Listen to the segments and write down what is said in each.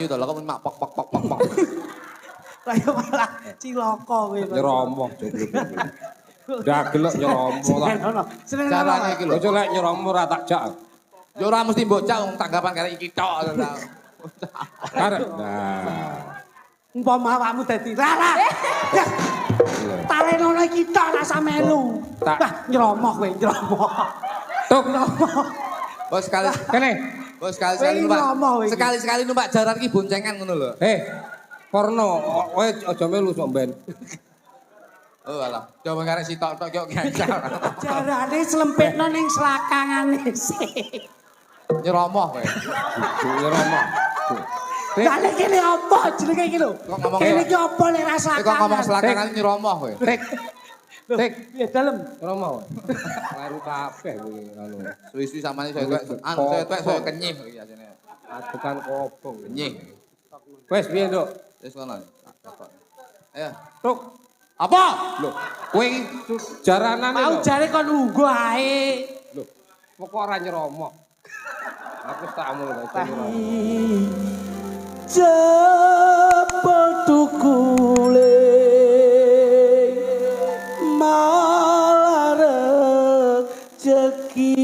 Itu lho kok mak pok pok pok pok pok. Kaya malah cilaka kowe. Nyeromoh jogluk. Dagelok nyeromoh ta. Carane iki lho. Ojo lek nyeromoh ora tak jak. Ya ora mesti mbok cak wong tanggapan karek iki tok. Karek. Nah. Umpama awakmu dadi rara. Talenono iki tok rasa melu. Wah, nyeromoh kowe, nyeromoh. Tuk. Bos sekali. Kene. Bos sekali-sekali numpak. Sekali-sekali numpak jaran iki boncengan ngono lho. Porno, kowe aja melu sok ben. Oh alah, coba karek sitok tok kok gagal. Jarane slempitno ning selakangane sik. Nyeromoh kowe. Nyeromoh. Kale kene apa jenenge iki lho? Kene iki apa nek ra Kok selakangan? ngomong selakangan nyeromoh kowe. Tik. Ya dalem. Nyeromoh. Laru kabeh kuwi anu. Suwi-suwi samane saya tuwek saya kenyih iki asine. Adegan kobong. Kenyih. Wes piye, Nduk? Wis ngono. Ayo. Tuk. Apa? Lho, kowe iki jaranane lho. Mau jare kon lungguh ae. Lho, kok ora nyeromoh. Aku tak amul baca Jebol tukule malah rezeki.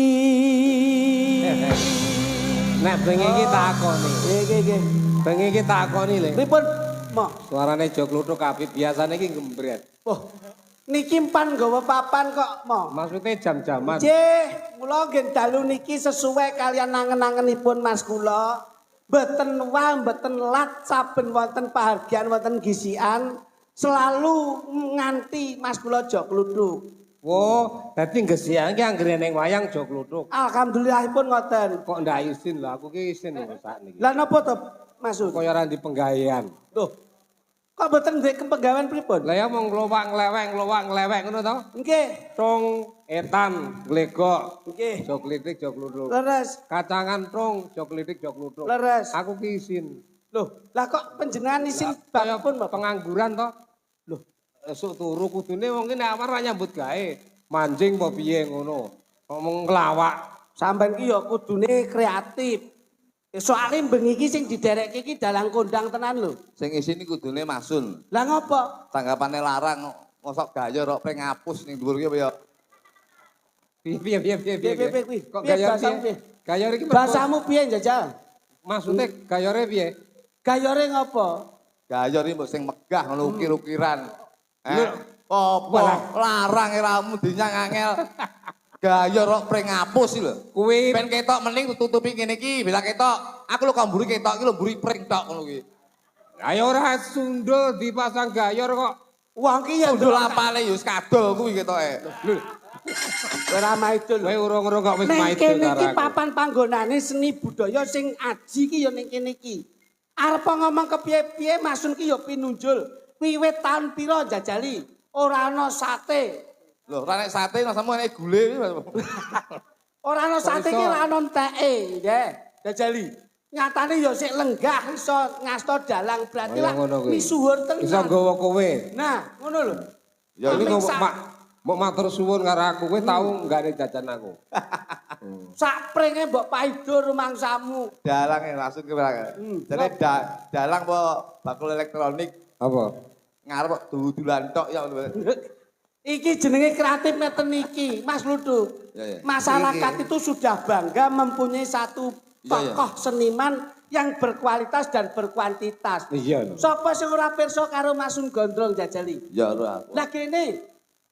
Nek bengi iki takoni. Nggih. Bengi iki takoni lho. Pripun, Mak? Suarane jog kluthuk kabeh biasane iki gembret. Oh, niki pan nggawa papan kok, Mak. Maksudnya jam-jaman. Nggih, kula nggih dalu niki sesuai kalian nangen-nangenipun Mas kula. Mboten wal, mboten lat saben wonten pahargyan wonten gisian selalu nganti Mas kula jog kluthuk. Oh, dadi gesian iki anggere ning wayang jog kluthuk. Alhamdulillahipun ngoten. Kok ndak izin lho, aku ki izin lho sakniki. Lah napa to, Masud? Kaya ora di penggawean. Loh, kok mboten ndek kepenggawean pripun? Lah ya mung nglowak-nglewek ngono to? Nggih. Trung, etan, glegok. Nggih. Jog klitik, jog kluthuk. Leres, Kacangan trung, jog klitik, jog kluthuk. leres. Aku ki izin. Loh, lah kok panjenengan isin Kaya babpun, Bapak? pengangguran to. Loh, Esuk turu kudune wong ki nek amar ra nyambut gawe. Manjing apa piye ngono. Ngomong nglawak. sampean ki ya kudune kreatif. Soale bengi iki sing diderekke iki dalang kondang tenan lho. Sing isin iki kudune masun. Lah ngopo? Tanggapane larang mosok gaya rok pring ngapus ning dhuwur ki apa ya. Piye. Piye? Kok Piye gayar bahasamu piye? piye? Gayar iki Bahasamu piye njajal? maksudnya gayare piye? Gayore ngopo? Gaya iki mbok sing megah ngono ukir-ukiran. Apa larang iramu dinyang angel. Gaya rok pring ngapus iki lho. Kuwi Ben ketok mending tutupi ngene iki, bila ketok. Aku lho kok mburi ketok iki lho mburi pring tok ngono kuwi. ayo ora sundul dipasang gayar kok. Wong ki ya Ndul apale ya wis kadol kuwi ketoke. ora maidul. Kowe urung-urung kok wis Ning maidul kene karo iki aku. papan panggonane seni budaya sing aji ki ya ning kene iki. Arep ngomong kepiye-piye Masun ki ya pinunjul. Wiwit taun pira jajali? Ora ana sate. Lho, ora nek sate rasamu enek gule. Ora ana sate ki ora ana enteke, nggih. Jajali. Nyatane ya sik lenggah iso ngasta dalang berarti lah misuwur tenan. Iso nggawa kowe. Nah, ngono lho. Ya iki kok mbok matur suwun karo aku kowe tau nggak jajan aku. Sak pringe mbok paido rumangsamu. Dalang langsung ke Jadi dalang apa bakul elektronik Apa? ngarep dudulan tok ya. Iki jenenge kreatif ngeten iki, Mas Ludu. Ya. Masyarakat itu sudah bangga mempunyai satu tokoh seniman yang berkualitas dan berkuantitas. Iya. Sapa sing ora pirsa karo Masun Gondrong jajali? Ya ora. Lah kene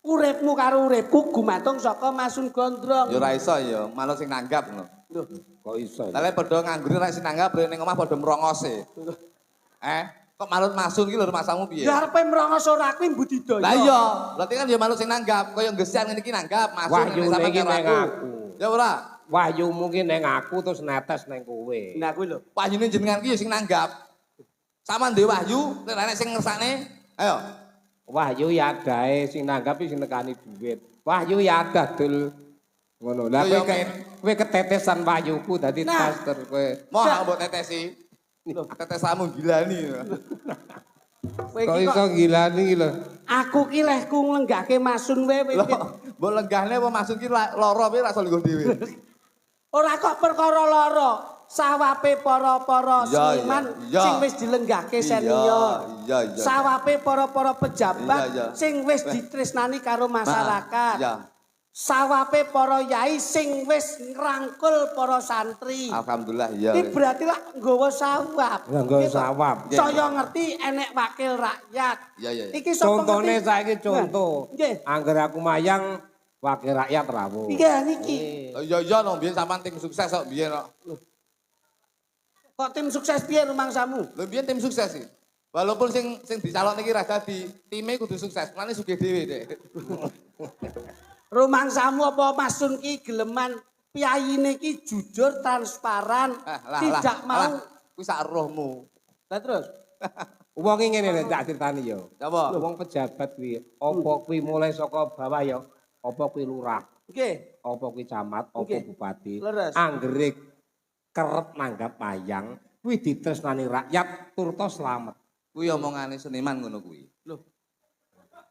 uripmu karo uripku gumantung saka Masun Gondrong. Ya ora iso ya, malah sing nanggap ngono. Loh, Kok iso? Lah lek padha nganggure nek sing nanggap ning omah padha merongose. Kok malut masun ki lho masamu piye? ya arepe merongos ora kuwi budidaya. Lah iya, berarti kan ya malut sing nanggap, kaya gesian ngene iki nanggap, masun Wahyu iki ning aku. Ya ora. Wahyu mungkin ning aku terus netes ning kowe. Nah kuwi lho. Wahyune jenengan ki ya sing nanggap. Sama duwe wahyu, nek sing ngersakne, ayo. Wahyu ya adae sing nanggapi sing nekani duit. Wahyu ya ada dul ngono. Lah kowe ketetesan wahyuku dadi master kowe. Mau mbok tetesi. Tetesamu gilani. Kok iso gilani iki lho. Aku ki leh ku nglenggahke Masun wae. Mbok lenggahne apa maksud ki lara piye ra iso linggo dhewe. Ora kok perkara lara. sawape para-para Iya, seniman iya. sing wis dilenggahke senior. Iya. Sawape para-para pejabat Iya. sing wis ditresnani karo masyarakat. Iya. Sawape para yai sing wis ngrangkul para santri. Alhamdulillah iya. Iki berarti lah nggawa sawap. Lah nggawa Gitu. sawap. Saya ngerti enek wakil rakyat. Iya. Iki sapa Contone ngerti? saiki contoh. Nggih. Angger aku mayang wakil rakyat rawuh. Iya niki. Iya no biyen sampean tim sukses kok biyen kok. Kok tim sukses piye rumangsamu? Lho biyen tim sukses sih. Walaupun sing dicalon iki ra dadi, time kudu sukses. Mulane sugih dhewe Dek. Rumangsamu apa Mas Sun ki geleman piyayine ki jujur transparan, tidak mau. Kuwi sak rohmu. Lah terus Wong iki ngene lho tak critani yo. Apa? Wong pejabat kuwi, apa kuwi mulai saka bawah ya, apa kuwi lurah, nggih. apa kuwi camat, apa Nggih. bupati. Leres. Anggere kerep nanggap wayang, kuwi ditresnani rakyat turta slamet. Kuwi omongane seniman ngono kuwi. Lho.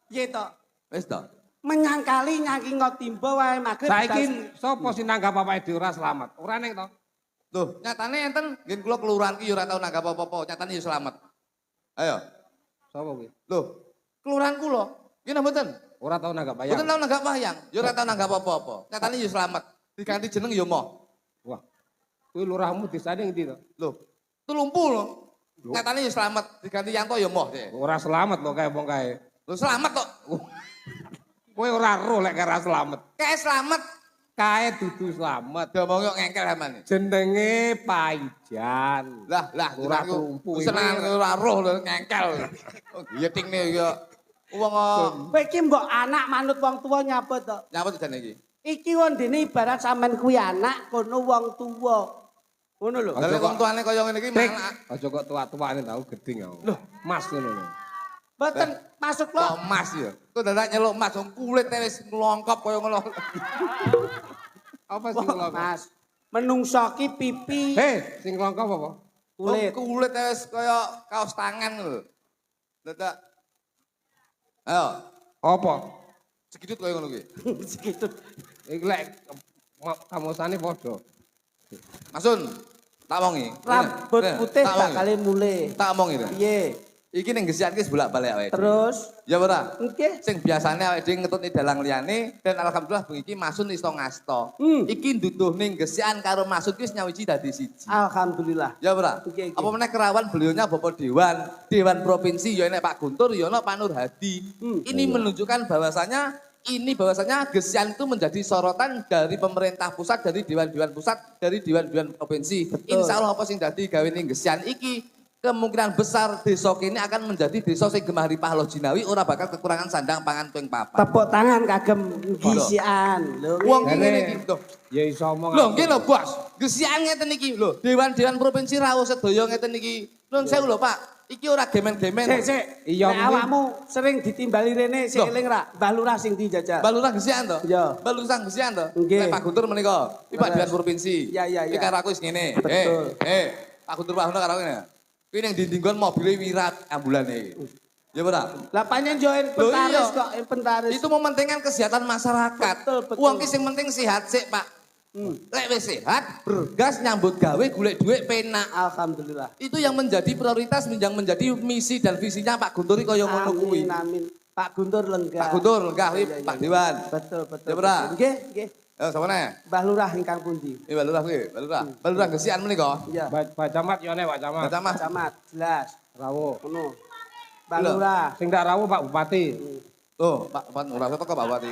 Piye to? Wis to. Menyangkali nyaki ngotimba wae magrib. Saiki sapa sing nanggap awake dhewe ora slamet? Ora ning to. Loh, nyatane enten ngen kula kelurahan ki ya ora tau nanggap apa-apa, nyatane ya selamat. Ayo. Sapa kuwi? Loh, kelurahan kula. Nggih napa mboten? Ora tau nanggap wayang. Mboten tau nanggap wayang, ya ora tau nanggap apa-apa. Nyatane ya selamat. Diganti jeneng ya moh. Wah. Kuwi lurahmu desane ngendi to? Loh, tulumpu lho. Nyatane ya selamat, diganti Yanto ya moh deh. Ora slamet lho kae wong kae. Loh selamat kok. Kowe ora roh lek ora slamet. Kayak selamat. Kae dudu slamet. Ngomong yo ngengkel sampean. Jenenge Paijan. Lah, Ora tumpu. Senang ora roh lho ngengkel. Oh, yetingne ya. Wong Kowe iki mbok anak manut wong tuwa nyapa to? nyapa jane iki? Iki wondene ibarat sampean kuwi anak kono wong tuwa. Ngono lho. Lah wong tuane kaya ngene iki Tik. malah Aja kok tua-tuane tau geding aku. Mas ngono lho. Mboten masuk kok lo. emas ya. Kok dadak nyeluk emas wong kulite wis nglongkop kaya ngono. Apa sing lho? Mas, menungso ki pipi Hei, sing longkop apa? kulit. Kulit wis kaya kaos tangan lho. Dadak. Ayo, Apa? segidut kaya ngono kuwi. Segitu. Iki lek kamosane padha. Masun, tak wongi. Rambut putih tak bakal mulai. Tak omongi to. Piye? Iki ning gesian iki bolak-balik awake. Terus Ya ora? nggih. Sing biasane awake dhewe ngetutne dalang liyane dan alhamdulillah bengi iki Masun iso ngasto. Iki nduduh ning gesian karo Masun ki wis nyawiji dadi siji. Alhamdulillah. Ya ora? Nggih, nggih. Apa meneh kerawan beliaunya Bapak Dewan Provinsi ya enek Pak Guntur ya enek Pak Nur Hadi. Ini menunjukkan bahwasanya gesian itu menjadi sorotan dari pemerintah pusat, dari dewan-dewan pusat, dari dewan-dewan provinsi. Betul. Insya Allah apa sing dadi gawe ning gesian iki kemungkinan besar desa kene akan menjadi desa sing gemah ripah lo jinawi ora bakal kekurangan sandang pangan tuing papan. Tepuk tangan kagem gisian. Lho. Wong ki Ngene. ngene iki lho. Ya iso omong. Lho nggih lho Bos. Gesian ngeten iki lho. Dewan-dewan provinsi rawuh sedaya ngeten iki. Nuwun sewu lho Pak. Iki ora gemen-gemen. Sik. Iya, Nek mungkin. awakmu sering ditimbali rene sik Loh. eling ra? Mbah Lurah sing dijajal. Balurah gesian to? Iya. Balurah gesian to? Nggih. Nek Pak Guntur menika, iki Pak Leres. Dewan Provinsi. Iya, iya, iya. Iki karo aku wis ngene. Betul. Pak Guntur Pak Hono karo ngene. Kuwi ning dindinggon mobile wirat ambulane. Ya ora? Lah panjen yo Loh, inventaris iya. kok inventaris. Itu mementingkan kesehatan masyarakat. Betul, betul. Uang ki sing penting sehat sik, Pak. Lek wis sehat, bergas nyambut gawe golek dhuwit penak. Alhamdulillah. Itu yang menjadi prioritas yang menjadi misi dan visinya Pak Guntur iki kaya ngono kuwi. Amin amin. Pak Guntur lenggah. Pak Guntur lenggah kuwi Iya, iya, Pak iya. Dewan. Betul betul. Ya, Bra. betul. Nggih nggih. Ya sapa neh? Mbah Lurah ingkang pundi? Ini balurah kuwi, balurah. Balurah gesian menika. Iya. Pak Camat yo nek Pak Camat. Baca Mas. Camat jelas. Rawuh. Ngono. Mbah Lho. Lurah. Sing tak rawuh Pak Bupati. Tuh, Pak ora teko Pak Bupati.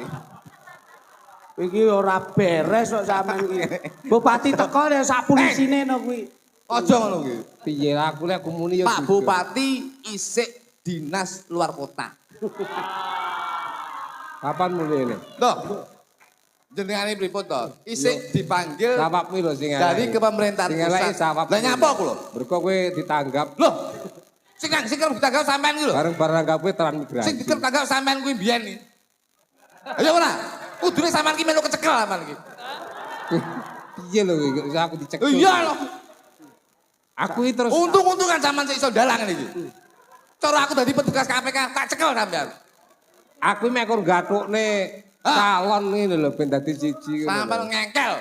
Iki ora beres kok sampean iki. Bupati teko ya sak pulisine no kuwi. Aja ngono kuwi. Piye aku lek kumuni yo. Pak Bupati isik dinas luar kota. Kapan mulai ini? Loh. Jenengane pripun to? Isik dipanggil Sawapmu lho sing dari kepemerintahan Sing eleki pusat. sawap. Lah nyapa aku lho? Mergo kowe ditanggap Loh. Sing kerep ditanggap sampean iki lho. bareng-bareng kowe transmigrasi. Sing ditanggap sampean kuwi mbiyen iki. Ayo ora? Kudune sampean ki melu kecekel sampean iki. Piye lho iki aku dicekel. Iya lho. Aku iki terus Untung-untung kan sampean sik iso dalang iki. Cara aku dadi petugas KPK tak cekel sampean. aku mek kon gathukne calon ngene lho ben dadi siji ngono. Sampean ngengkel.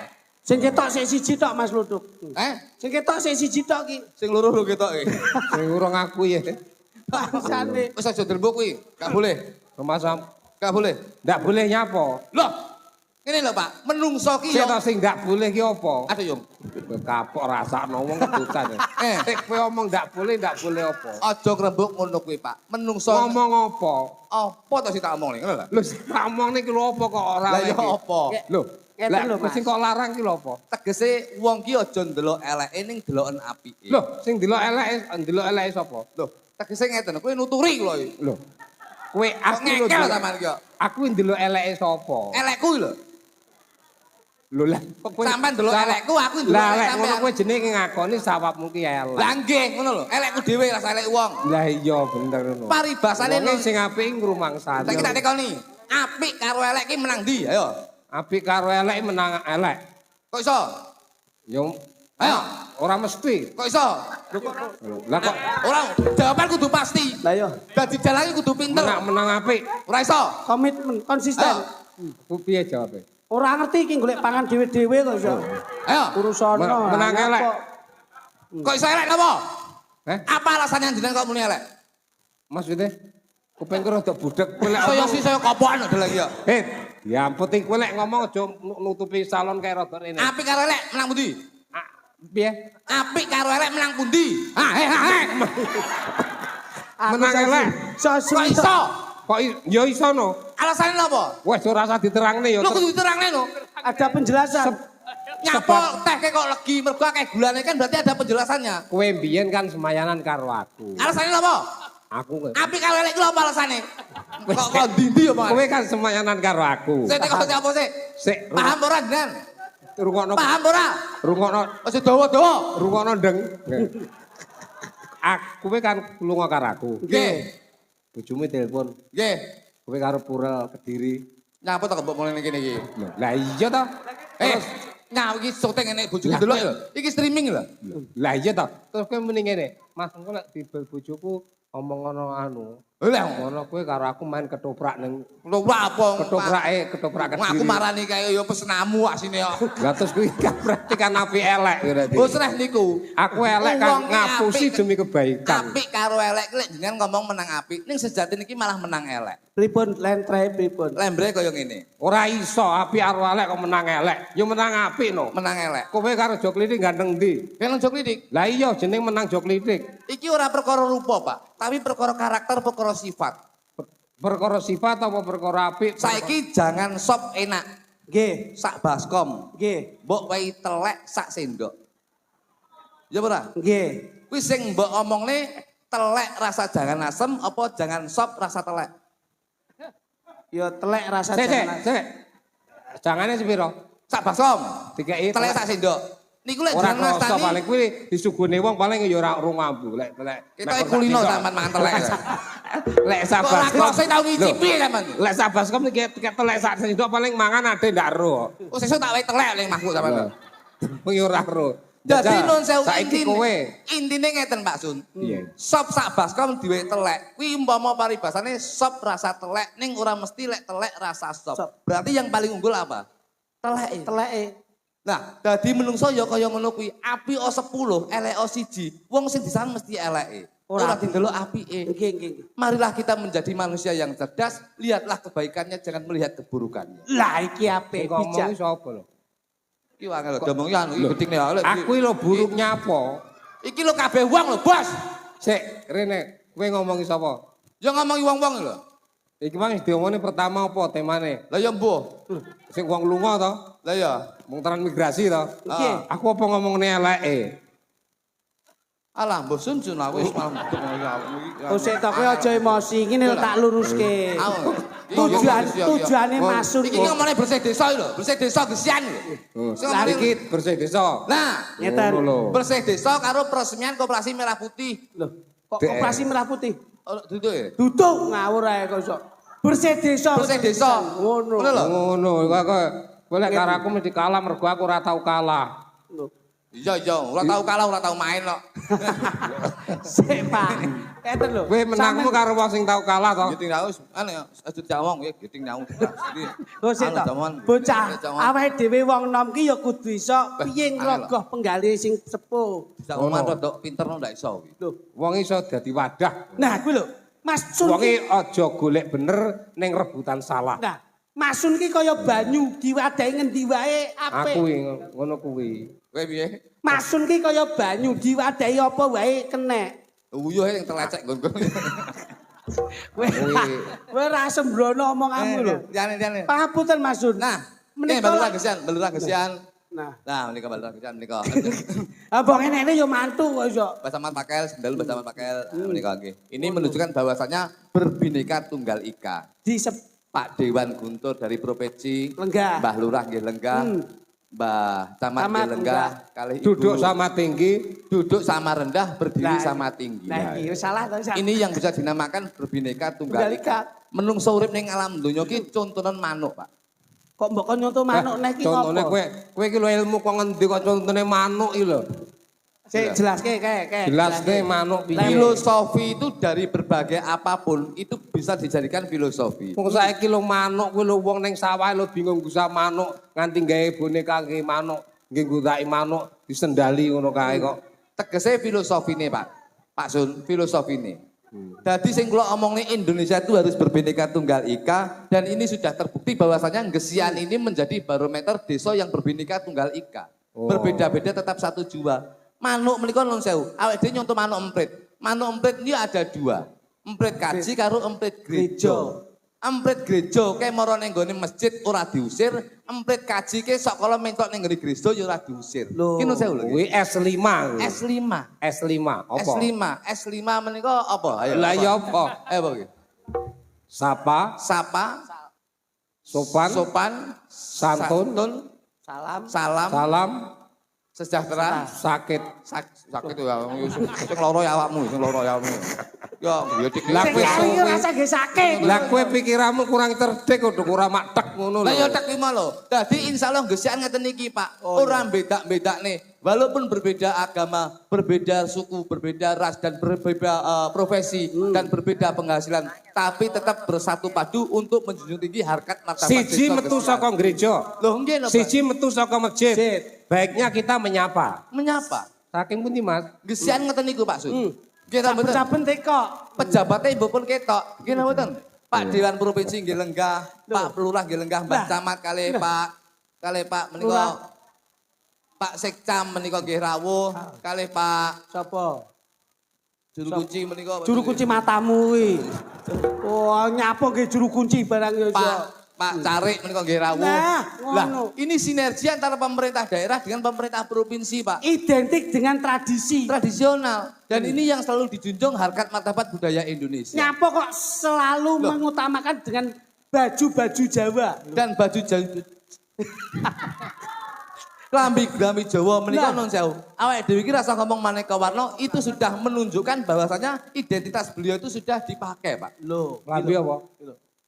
Sing ketok sik siji tok Mas Luduk. Eh, Sing ketok sik siji tok ki. sing loro lho ketok iki. Sing urung aku ya. Bangsane. Wis aja dilembuk kuwi, gak boleh. Masa Gak boleh. ndak boleh nyapa? Loh, ngene lho Pak, menungso ki Sing yo. sing ndak boleh ki apa? Aduh yo. Kapok rasakno wong kedutan. Kowe ngomong ndak boleh apa? Aja ngrembug ngono kuwi Pak. Menungso Ngomong apa? apa to sing tak omong ngono lho. Lho, tak omong niki lho apa kok ora Lah ya apa? Lho, Ngeten lho, lah Mas. sing kok larang ki lho apa? Tegese wong ki aja ndelok eleke ning deloken apike. Lho, sing ndelok eleke sapa? Lho, tegese ngeten, kowe nuturi lho. Lho. Kowe aku lho. Ngekel sampean ki. Aku ndelok eleke sapa? Elekku lho. Lho lah, kok kowe Sampean ndelok elekku, aku ndelok lah elek lek ngono sampean. kowe jenenge ngakoni sawapmu ki elek. Lah nggih, ngono lho. Elekku dhewe rasa elek wong. Lah iya bener ngono. Paribasane Wong sing apik ngrumangsani. Saiki tak tekoni. Apik karo elek ki menang ndi? Ayo. Apik karo elek menang elek. Kok iso? Yo Ayo. ora mesti. Kok iso? Lah kok Ora, jawaban kudu pasti. Lah yo, Dadi jalan kudu pinter. menang apik. Ora iso. komitmen konsisten. Ku piye jawabe? Ora ngerti iki golek pangan dhewe-dhewe kok iso. Ayo. Urusan Menang elek. Kok iso elek napa? Heh? Apa alasannya jenengan kok muni elek? Maksudnya kuping karo rada budek kowe lek Saya omong. sih saya kopokan lho lagi ya. Ya penting kowe lek ngomong aja nutupi salon kae rada rene. Apik karo elek menang pundi? Ah, piye? Apik karo elek menang pundi? Ha. Menang elek. Kok iso? Kok ya iso no. Alasannya napa? Wes ora usah diterangne ya. Lho kudu diterangne lho. Ada penjelasan. Nyapa teh kok legi mergo akeh gulane kan berarti ada penjelasannya. Kowe mbiyen kan semayanan karo aku. Alasannya napa? Aku Apik karo elek ku apa alasane? Kok ndi ya, Pak? kowe kan semayanan karo aku. Saya tekok apa sih? Sik Paham ora jenengan? rungokno Paham ora? rungokno Aja dawa-dawa. rungokno ndeng. Aku kowe kan lunga karo aku. Nggih. Bojomu telepon. Nggih. Kowe karo Purel Kediri. Nyapa to kok mulai kene iki? Lah iya to. Terus Nah iki syuting ngene bojoku delok lho. Iki streaming lho. lah iya to. Terus kowe muni ngene, Mas engko lek dibel bojoku omong ngono anu. Lah Ngono kowe karo aku main ketoprak ning lho apa? ketoprak Kediri. Aku marani kae ya pesenamu asine kok. Lah terus kuwi kan berarti kan api elek berarti. Bos reh niku. Aku elek kan Wong ki ngapusi apik. demi kebaikan. Apik karo elek lek jenengan ngomong menang apik, ning sejati niki malah menang elek. Pripun lentre pripun? Lembre kaya ngene. Ora iso api karo elek kok menang elek. Yo menang apik no. Menang elek. Kowe karo Joklidik ganteng ndi? Kan njok lidik. Lah iya jeneng menang Joklidik. Iki ora perkara rupa, Pak, tapi perkara karakter, perkara sifat. Perkara sifat apa perkara apik? Saiki jangan sop enak. Nggih, Sak baskom. nggih, Mbok wae telek sak sendok. Ya ora? nggih. Kuwi sing mbok omongne telek rasa jangan asem apa jangan sop rasa telek? Ya telek rasa Sik, jangan. sik. Jangane sepiro? Sak baskom. Dikeki Telek sak sendok. Niku lek ora jenengan kroso nastani paling kuwi disugune wong paling ya ora urung mambu lek telek. kita kulino sampean mangan telek. Lek Kok ora sabas. kroso tau ngicipi sampean. Lek sabas kom iki telek sak sendok paling mangan ade ndak ro. Oh sesuk tak wae telek ning mahku sampean. Kuwi ora ro. Jadi nun sewu saiki kowe. intine ngeten Pak Sun. Iya. Sop sak baskom diwe telek. Kuwi umpama paribasane sop rasa telek ning ora mesti lek telek rasa sop. Sop. Berarti yang paling unggul apa? Teleke. Teleke. Nah, dadi menungso ya kaya ngono kuwi. Api o 10, elek o 1. Wong sing disan mesti eleke. Ora didelok apike. Nggih, nggih. Marilah kita menjadi manusia yang cerdas, lihatlah kebaikannya, jangan melihat keburukannya. Lah iki apik Ngomong bijak. sapa lho? Iki wae lho, ngomong ya anu iki gedine ya. Aku lho buruknya apa? Iki lho kabeh wong lho, Bos. Sik, Rene, kowe ngomongi sapa? Ya ngomongi wong-wong lho. Iki mang diomongin pertama apa temane? Lah ya mbuh. Sing wong lunga to, Lah ya. wong transmigrasi to. Nggih. Aku apa ngomongne eleke? Alah, mbok sunjun lah wis malah. Oh sik to kowe aja emosi, ngene lho tak luruske. Tujuane maksud. Iki ngomongnya bersih desa lho, bersih desa gesian lho. Lah iki bersih desa. Nah, Ngeten. Ngono lho. bersih desa karo peresmian koperasi merah putih. Lho, kok operasi merah putih? Oh, duduk ya? Duduk ngawur ae kok iso. Bersih desa. Bersih desa. Ngono. Ngono lho. Ngono, kowe lek karo aku mesti kalah mergo aku ora tau kalah. Lho. Iya, ora tau kalah, ora tau main kok. Sik, Pak. Eten lho. Kowe menangmu karo wong sing tau kalah to. Giting nyawu ane aja jawong ya giting nyawu. Iki. Oh, sik to. Bocah, awake dhewe wong nom ki ya kudu iso piye ngrogoh penggalih sing sepuh. Bisa omah rodok pinter ndak iso kuwi. Lho, Wong iso dadi wadah. nah kuwi lho. Mas Sun Wonge aja golek bener ning rebutan salah. Nah, Mas Sun ki kaya banyu diwadahi ngendi wae apik. Aku ngono kuwi. Kowe piye? Mas Sun ki kaya banyu diwadahi apa wae kenek. Uyuh sing telecek nggon. Kowe ora sembrono omonganmu lho. Jane. Pangapunten Mas Sun. Nah, menika balura gesian. Nah, Menika balura gesian menika. abang ini yo mantu kok iso. Bersama Pakel, sendal bersama Pakel. Menika nggih. Ini menunjukkan bahwasanya berbineka tunggal ika. Di Pak Dewan Guntur dari Provinsi, Lenggah. Mbah Lurah nggih Lenggah, Mbah Camat nggih Lenggah, kalih Ibu. Duduk sama tinggi, Duduk sama rendah, berdiri sama tinggi. Nah, iki salah to. Ini yang bisa dinamakan berbineka tunggal Tunggal ika. ika. Menungso urip ning alam donya ki contonan manuk, Pak. Kok mbok kon nyonto manuk nek iki Contone ngopo? kowe iki lho ilmu kok ngendi kok contone manuk iki lho. Sik jelaske kae. Jelaske manuk piye. Filosofi itu dari berbagai apapun itu bisa dijadikan filosofi. Wong saiki lho manuk kuwi lho wong ning sawah lho bingung gusah manuk nganti gawe boneka nggih manuk, nggih nggunakake manuk disendali ngono kae kok. Tegese filosofine, Pak. Pak Sun, filosofine. Jadi sing kula omongne Indonesia itu harus berbineka tunggal ika dan ini sudah terbukti bahwasanya Gesian ini menjadi barometer desa yang berbineka tunggal ika. Oh. Berbeda-beda tetap satu jua. Manuk menika nun sewu. Awake dhewe nyontoh manuk emprit. Manuk emprit ini ada dua. Emprit kaji karo emprit gereja. Emprit gereja kae mara ning nggone masjid ora diusir, emprit kaji ke sok kala mentok ning nggone gereja ya ora diusir. Ki nun sewu lho. Kuwi S5. S5. S5 apa? S5 menika apa? Ayo. Lah ya apa? Ayo apa iki? Sapa, Sapa, sopan, santun, Salam. salam, sejahtera, sakit. sakit ya. Sing lara ya awakmu, sing lara ya awakmu. Ya, ya dik. Lah Sing kowe kali suwi. rasa ge sakit. Lah kowe pikiranmu kurang cerdik kudu kurang matek ngono Lah lho. ya tek lima lho. Dadi insyaallah Gesian ngeten iki, Pak. Ora beda-bedakne. Walaupun berbeda agama, berbeda suku, berbeda ras dan berbeda profesi dan berbeda penghasilan, tapi tetap bersatu padu untuk menjunjung tinggi harkat martabat Siji desa metu Gesian. saka gereja. Loh nggih lho, Pak. Siji metu saka masjid. Baiknya kita menyapa. Menyapa. Saking pundi, Mas? Gesian ngeten niku, Pak Sun. Nggih ta mboten? Saben teko. Pejabatnya ibu pun ketok. Gini mboten. Pak Dewan Provinsi nggih lenggah, Pak Pelurah nggih lenggah, Mbah Camat kali Pak menika Pak Sekcam menika nggih rawuh, kali Pak Sapa? Juru Kunci menika. Juru kunci matamu kuwi. Oh, nyapa ge juru kunci barang yo. Pak Carik menika nggih rawuh. Nah, Lah, ngono. ini sinergi antara pemerintah daerah dengan pemerintah provinsi, Pak. Identik dengan tradisi. Tradisional. Dan ini yang selalu dijunjung harkat martabat budaya Indonesia. Nyapa kok selalu mengutamakan dengan baju-baju Jawa. Dan baju Jawa. Klambi Jawa menika non sewu. Awake dhewe iki rasa ngomong maneka warna itu sudah menunjukkan bahwasanya identitas beliau itu sudah dipakai, Pak. Loh, Lambi apa?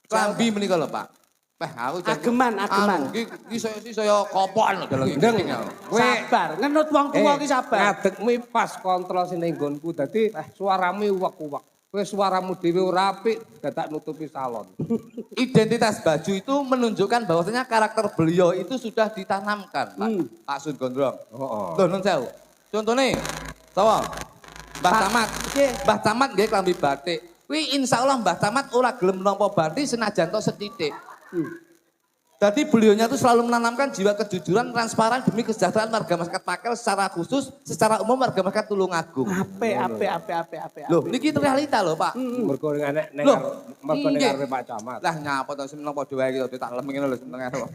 Klambi menika lho, Pak. Aku Ageman. Iki saya kopon lho dalang Ndeng. Sabar, ngenut wong tuwa ki sabar. Ngadegmu pas kontrol sing ning nggonku dadi suaramu uwek-uwek. Kowe suaramu dhewe ora apik, dadak nutupi salon. Identitas baju itu menunjukkan bahwasanya karakter beliau itu sudah ditanamkan, Pak. Pak Sun Gondrong. Heeh. Lho non sewu. Contone, sapa? Mbah Camat. Mbah Camat nggih klambi batik. Kuwi insyaallah Mbah Camat ora gelem nampa batik senajan tok setitik. Jadi beliaunya itu selalu menanamkan jiwa kejujuran, transparan demi kesejahteraan warga masyarakat Pakel secara khusus, secara umum warga masyarakat Tulungagung. Ape. Loh, niki itu realita loh, Pak. Mergo nek ning Loh, mergo ning nggih. arepe Pak Camat. Lah nyapa to seneng padha wae iki tak lem ngene lho seneng kok.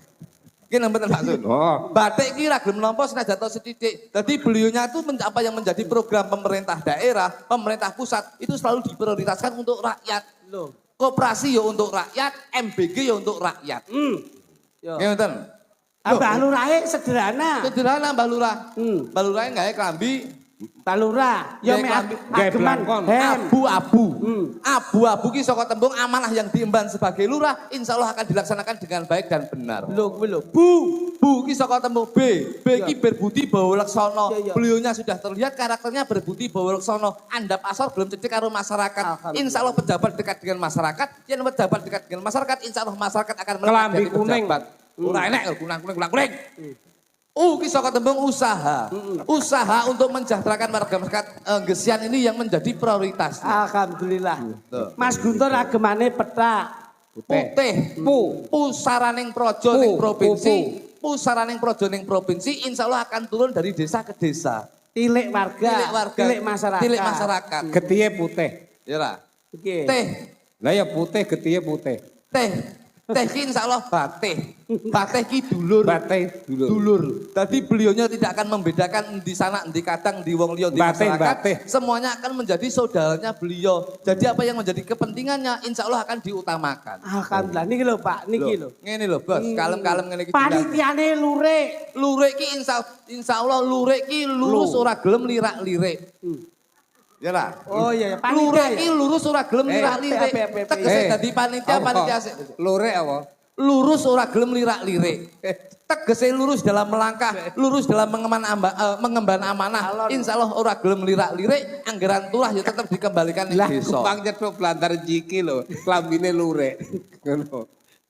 Iki nang mboten Pak Sun. Oh. Batik iki ra gelem nampa senajan tok setitik. Dadi beliaunya itu apa yang menjadi program pemerintah daerah, pemerintah pusat itu selalu diprioritaskan untuk rakyat. Loh. Koperasi ya untuk rakyat, MBG ya untuk rakyat. Yo. Nggih mboten. Mbah Lurahe sederhana. Sederhana Mbah Lurah. Hmm. Mbah Lurah gawe klambi Talura, ya Nek mek lambi- ageman blangkon. hem. Abu-abu. Abu-abu ki saka tembung amanah yang diemban sebagai lurah, insya Allah akan dilaksanakan dengan baik dan benar. Lho kuwi lho. Bu. Bu ki saka tembung B. B ki berbudi bawa laksana. Iya, iya. Beliaunya sudah terlihat karakternya berbudi bawa laksana. Andap asor belum cedek karo masyarakat. Alhamdulillah. Insya Allah pejabat dekat dengan masyarakat. Yang pejabat dekat dengan masyarakat, insya Allah masyarakat akan Kelambi jadi kuning. pejabat. Ora enek kuning. Ki saka tembung usaha. Usaha untuk mensejahterakan warga masyarakat Gesian ini yang menjadi prioritas. Alhamdulillah. Tuh. Mas Guntur agemane petak. Putih, pusaraning projo ning provinsi, pusaraning projo ning provinsi, insya Allah akan turun dari desa ke desa. Tilik warga, tilik masyarakat. Tilik masyarakat. Getihe putih. Ya lah. Oke. Teh, Lah ya putih getihe putih. teh ki insya Allah bateh. Bateh ki dulur. Batih dulur. Dulur. Tadi beliaunya tidak akan membedakan di sana, di kadang, di wong liya, di Batih, masyarakat. batih. Semuanya akan menjadi saudaranya beliau. Jadi apa yang menjadi kepentingannya, insya Allah akan diutamakan. Alhamdulillah niki lho Pak, niki lho. Ngene lho, Bos. Kalem-kalem ngene iki. Panitiane lurik. Lurik ki insya Allah lurik ki lurus ora gelem lirak-lirik. Ya lah. Oh iya, ya, Lurik panitia ki ya. lurus ora gelem lirak-lirik. PPP. Tegese dadi panitia sik. Lurek apa? Lurus ora gelem lirak-lirik. Tegese lurus dalam melangkah, lurus dalam mengemban amanah. Insya Allah ora gelem lirak-lirik, anggaran turah ya tetap dikembalikan ning Lah desa. kupang cedhok blantar jiki lho, klambine lurek. Ngono.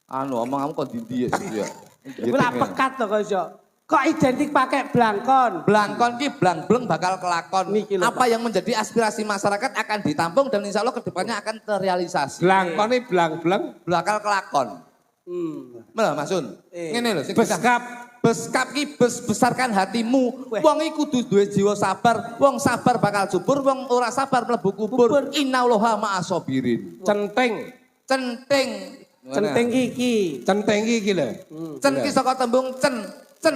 Anu omong kamu kok ndi ya. Kuwi lah pekat to kok iso. Kok identik pakai blangkon? Blangkon ki blang-bleng bakal kelakon. Niki lho, Apa yang menjadi aspirasi masyarakat akan ditampung dan insya Allah kedepannya akan terrealisasi. Blangkone blang-blang Bakal kelakon. Mana Mas Sun? Ngene lho sing beskap. Beskap ki besarkan hatimu. Wong iku kudu duwe jiwa sabar. Wong sabar bakal subur, wong ora sabar mlebu kubur. Innallaha ma'asabirin. Centeng. Centing. Centeng iki. Centeng iki lho. Cen ki saka tembung centing. Cen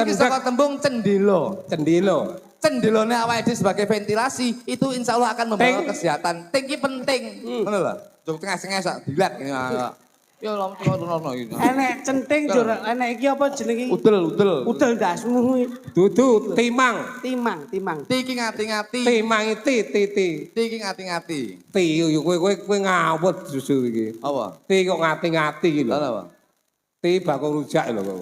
ki saka tembung cendela. Cendilo. Cendelone awake dhewe sebagai ventilasi itu insya Allah akan membawa Ting. kesehatan. Ting ki penting. Ngono lho. Jog tengah-tengah sak dilat ngene. Ya lho turun iki. Enek centeng jur, enek iki apa jenenge? Udel. Udel dasmu. Dudu timang. Timang. Iki ngati-ngati. Timang ti. Iki ngati-ngati. Ti yo kowe ngawut susu iki. Apa? Ti kok ngati-ngati iki lho. Lha apa? Ti bakul rujak lho kok.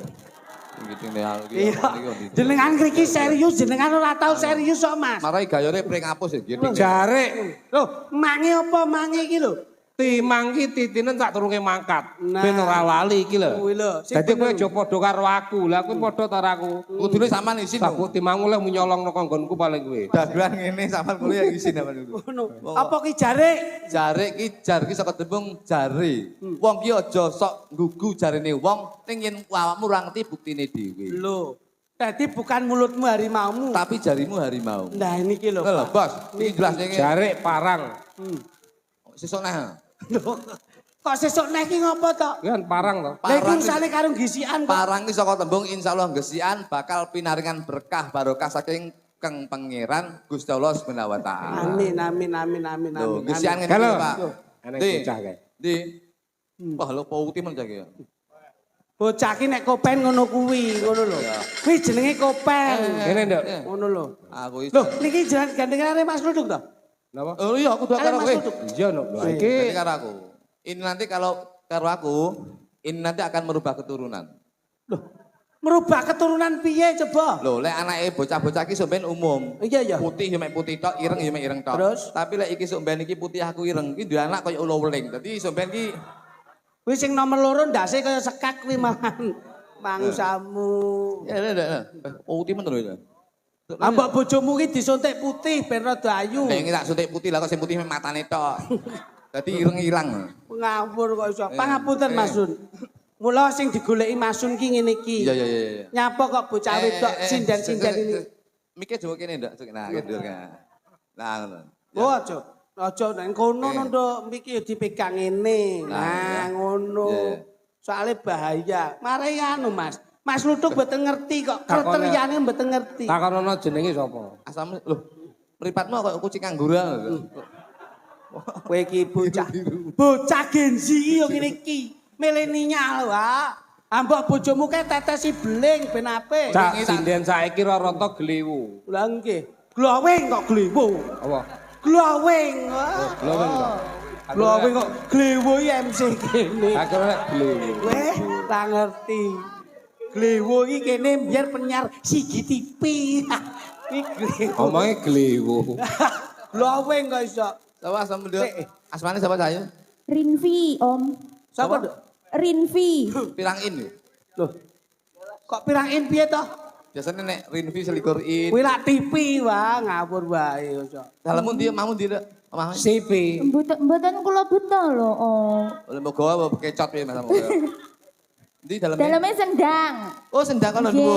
Iki tinggal Iya. Jenengan iki serius, jenengan ora tau serius kok, Mas. Marai gayane pring apus ya gini. Jarek Loh, mange apa mange iki lho? timang ki titine tak turunke mangkat. Nah. Ben ora lali iki lho. Kuwi lho, sing Dadi kowe bener. aja padha karo aku. Lah kowe padha ta aku. Kudune sampean isin. Aku timangmu leh nyolong nang nggonku paling kowe. Dagelan ngene sampean kuliah isin apa niku. Ngono. Apa ki jare? Jar ki saka tembung jare. Wong ki aja sok nggugu jarene wong ning yen awakmu ora ngerti buktine dhewe. Lho. Dadi bukan mulutmu harimaumu. Tapi jarimu harimau. Nah niki lho. Lho, Pak. Bos, iki jelas ngene. Jarek parang. Sesuk nah. Loh, kok sesuk nek iki ngopo to? Kan parang to. Lah iku ursane karo gisian kok. Parang ki saka tembung insyaallah gesian bakal pinaringan berkah barokah saking Kang Pangeran Gusti Allah Subhanahu wa taala. Amin. Lho, gesian ngene Halo. iki, Pak. Enek Di. bocah kae. Di. Wah, lho pauti men jake ya. Bocah ki nek kopen ngono kuwi, ngono lho. Kuwi jenenge kopen. Kene nduk. Ngono lho. Aku iki. Loh, niki jenengan gandengane Mas Luduk to? Napa? Oh iya, aku doa karo Mas kowe. Luduk. Iya no. Berarti Iki karo aku. Ini nanti kalau karo aku, ini nanti akan merubah keturunan. Loh, merubah keturunan piye coba? Loh, lek anake bocah-bocah iki sampean umum. Iya. Putih ya mek putih tok, ireng ya mek ireng tok. Terus? Tapi lek iki sampean iki putih aku ireng, iki duwe anak kaya ula weling. Dadi sampean iki Kuwi sing nomor loro ndase kaya sekak kuwi malahan. Mangsamu. putih men terus. Ambek bojomu ki disuntik putih ben rada ayu. Lek iki tak suntik putih lah kok sing putih mek matane tok. Dadi ireng ilang. Ngawur kok iso. Pangapunten Mas Sun. Mula sing digoleki Mas Sun ki ngene iki. Iya. Nyapa kok bocah wedok sinden-sinden ini. Mikir coba kene ndak? Nah, gitu kan. Nah, ngono. Oh, aja nang kono nduk mriki dipegang ngene. Nah, ngono. Soale bahaya. Mare anu Mas. Mas Luduk mboten ngerti kok. Kriteriane mboten ngerti. takonono jenenge sapa? Asam lho, mripatmu kok kucing angguran lho. Kowe iki bocah. Bocah Gen Z iki yo ngene iki. Milenial, Pak. Ambok bojomu kae tetesi beling ben apik. Cak sinden saiki rata glewu. Lah nggih. Glowing kok glewu. Apa? Glowing. Glowing kok. Glowing kok glewu MC kene. Akhirnya glewu. Weh, tak ngerti. Glewu iki kene biar penyiar siji TV. Iki glewu. Omongnya glewu. Glowing kok iso. Sapa sama dia? Asmane siapa saya? Rinvi, Om. Sapa, Dok? Rinvi. Pirang in. Loh. Kok pirangin piye toh? Biasanya nek Rinvi selikur in. Kuwi lak TV wae ngawur wae iso. Dalammu dia mamu tidak? Omah. CP. Mboten kula beto lho, Om. Oleh mbok gawa apa kecot piye Mas Amu? Di dalamnya? Dalamnya sendang. Oh, sendang kan Nggih. dua.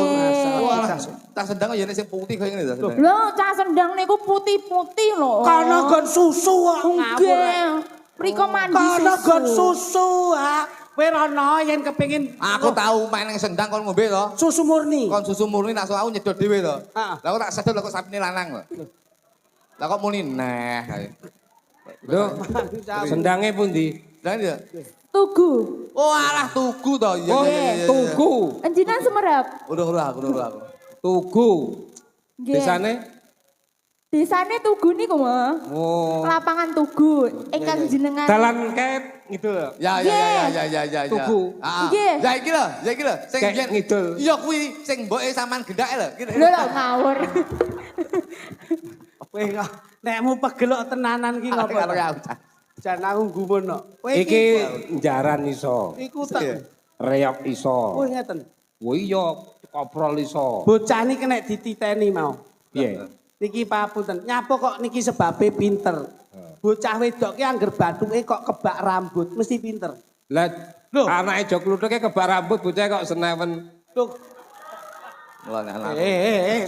Wah, tak sendang ya nek sing putih kaya ngene ta. Lho, cah sendang niku putih-putih lho. Om. Kana gon susu kok ngawur. Nggih. Mriko mandi Kana susu. gon susu ha. Kowe rono yen kepengin Aku tahu main yang sendang kon ngombe to. susu murni. Kon susu murni nak aku nyedot dhewe to. Heeh. Lah kok tak sedot lah kok sapine lanang lho. Lah kok muni neh. Lho, sendangnya pundi? Lah dia. Tugu. Oh alah tugu to. Iya Oh, iya iya. tugu. Enjinan semerap. Udah aku. Tugu. Nggih. Desane? Desane Tugu niku, Mas. Oh. Lapangan Tugu. Ingkang jenengan. Dalan ket gitu lho. Ya. Tugu. Nggih. Ya iki lho. Sing Kayak biyen ngidul. Iya kuwi sing mboke sampean gendake lho. Lho lho ngawur. Kowe kok nekmu pegelok tenanan ki ngopo? Karo aku. Jan aku gumun kok. Kowe Iki jaran iso. iku tak. Reok Oh iso. ngeten. Oh iya, koprol iso. Bocah ini kena dititeni mau. Piye? Niki papunten. Nyapa kok niki sebabe pinter. Bocah wedok ki angger bathuke kok kebak rambut mesti pinter. Lah, Loh. anake jog kluthuknya kebak rambut bocah kok senewen. Loh, Mulane anak.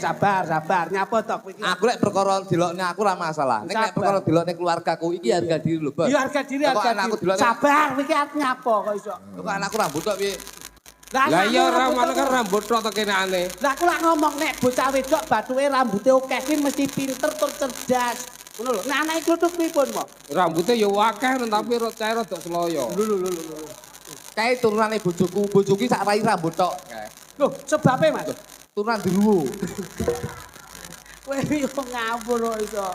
sabar. Nyapa tok kowe iki? Aku lek perkara dilokne aku ora masalah. Nek lek Sabar. perkara dilokne keluargaku iki harga diri lho, Bos. Ya harga diri Kok harga anakku diri. dilokne. Sabar iki arep nyapa kok iso. Kok anakku rambut tok piye? Lah iya ora rambut ngono tok. kan rambut tok kenane. Lah aku lak ngomong nek bocah wedok bathuke rambute akeh kuwi mesti pinter tur cerdas. Ngono lho. Nek anake kluthuk pripun mo? Rambutnya ya akeh tapi cair rada sloyo. Lho. Kae turunane bojoku sak rai rambut tok. Kae. Loh, sebabe Mas. Turunan diruwo. Kowe yo ngawur kok iso.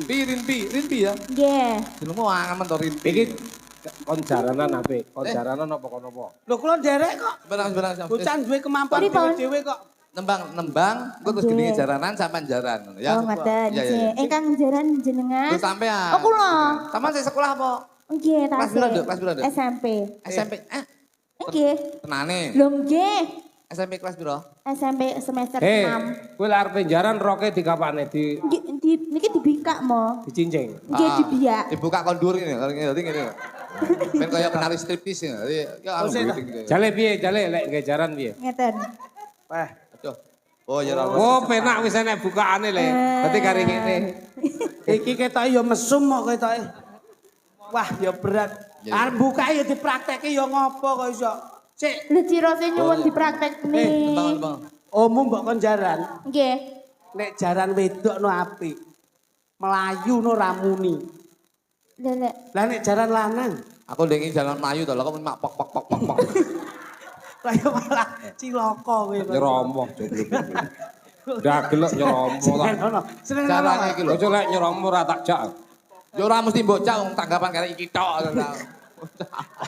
Rinpi ya. Nggih. Jenengmu angamen to Rinpi. Iki kon jaranan apik. Kon jaranan apa kon apa? Lho kula nderek kok. Sebenarnya. Bocah duwe kemampuan Pripun? dhewe kok. Nembang, engko terus Nggih. gini jaranan sampean jaran ngono ya. Oh, ngoten. Iya, iya, Nggih. iya. Ingkang jaran jenengan. Terus sampean. Oh, kula. Sampean sing sekolah apa? Nggih, Kelas tasih. pira, Dok? Kelas pira, Dok? SMP. SMP. Nggih. Tenane. Lho nggih. SMP kelas pira? SMP semester Hei, 6. kowe lek arep jaran roke dikapane Niki dibikak mo. dicincing. Nggih dibiak. Dibuka kondur ini, kalau ngene. Ben kaya penari striptease ya. Ya anu gitu. Jale piye? Jale lek nggih jaran piye? Ngeten. Aduh. Oh ya ora. Oh, penak wis enek bukaane le. Dadi kari ngene. Iki ketoke ya mesum kok ketoke. Wah, ya berat. Ya, ya. Arep buka ya dipraktekke ya ngopo kok iso. Sik, Lho cirose Oh, nyuwun iya. dipraktek Tembang, nih. tembang. ommu mbok kon jaran. Nggih. Nek jaran wedok no apik. Melayu no ramuni. Lek Lah nek jaran lanang, Aku ndengi jalan Melayu to, lha kok mak pok. lah ya malah cilaka kowe. Nyeromoh jogluk. Dagelok nyeromoh ta. Seneng Carane ngono. iki lho. Ojo lek nyeromoh ora tak jak. Ya ora mesti bocah wong tanggapan karek iki tok.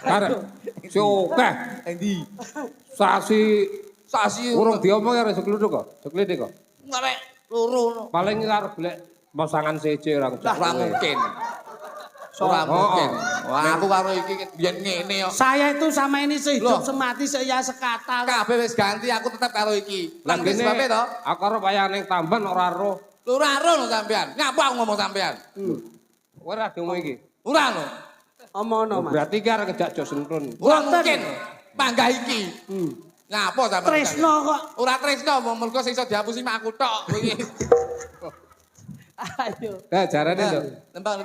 Karek si akeh Endi? sasi urung diomong ya sekluthuk kok. Seklidik kok. Ngarek loro. Paling arep golek pasangan siji ora Ora mungkin. Ora mungkin. Wah, aku karo iki biyen ngene yo. Saya itu sama ini sehidup Loh. semati seya sekata. Kabeh wis ganti, aku tetep karo iki. Lah Lan kene sebab to? aku arep wayah ning Tamban ora roh. Lu ora ro lho sampean. Ngapa aku ngomong sampean? Kowe ora diomong iki. Ora lho. Omono Mas. Berarti ki arek ngejak jo sentun. Ora Boten. mungkin. Panggah iki. Ngapa sampean? Tresno kok. Ora tresno, mergo sing iso dihapusi mak aku tok kuwi. Ayo. Jarane lho. Tembang.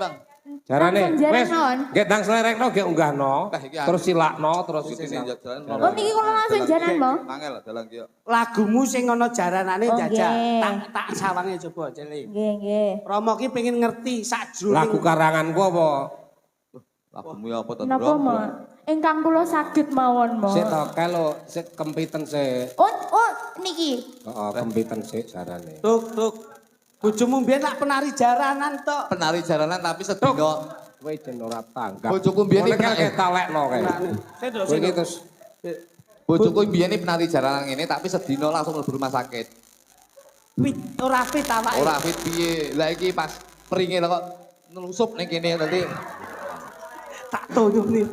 Jarane Langsung jaran wis naon? nggih ndang slerekno nggih unggahno. Lah, iki Terus silakno terus Sing iki. jalan. Oh niki kula langsung jaran mo. Angel dalan ki yo. Lagumu sing ana jaranane Oh, jajal. nggih. Tak sawange coba Celi. Nggih. Romo ki pengen ngerti Lagu sajroning karanganku apa? Lagumu ya apa to, Napa Bro? mo? ingkang kula saged mawon mo. Sik to kalau sik kempiten sik. Oh, niki. Heeh, kempiten sik jarane. Tuk. Bojomu mbiyen lak penari jaranan tok. Penari jaranan tapi sedina. Kowe jen ora tanggap. Bojoku mbiyen iki iki talekno kae. Sedo. Kowe iki terus bojoku mbiyen iki penari jaranan ngene tapi sedina langsung mlebu rumah sakit. Ora fit awake. Ora fit piye. Lah iki pas peringe kok nelusup ning kene nanti. Tak tuyuni.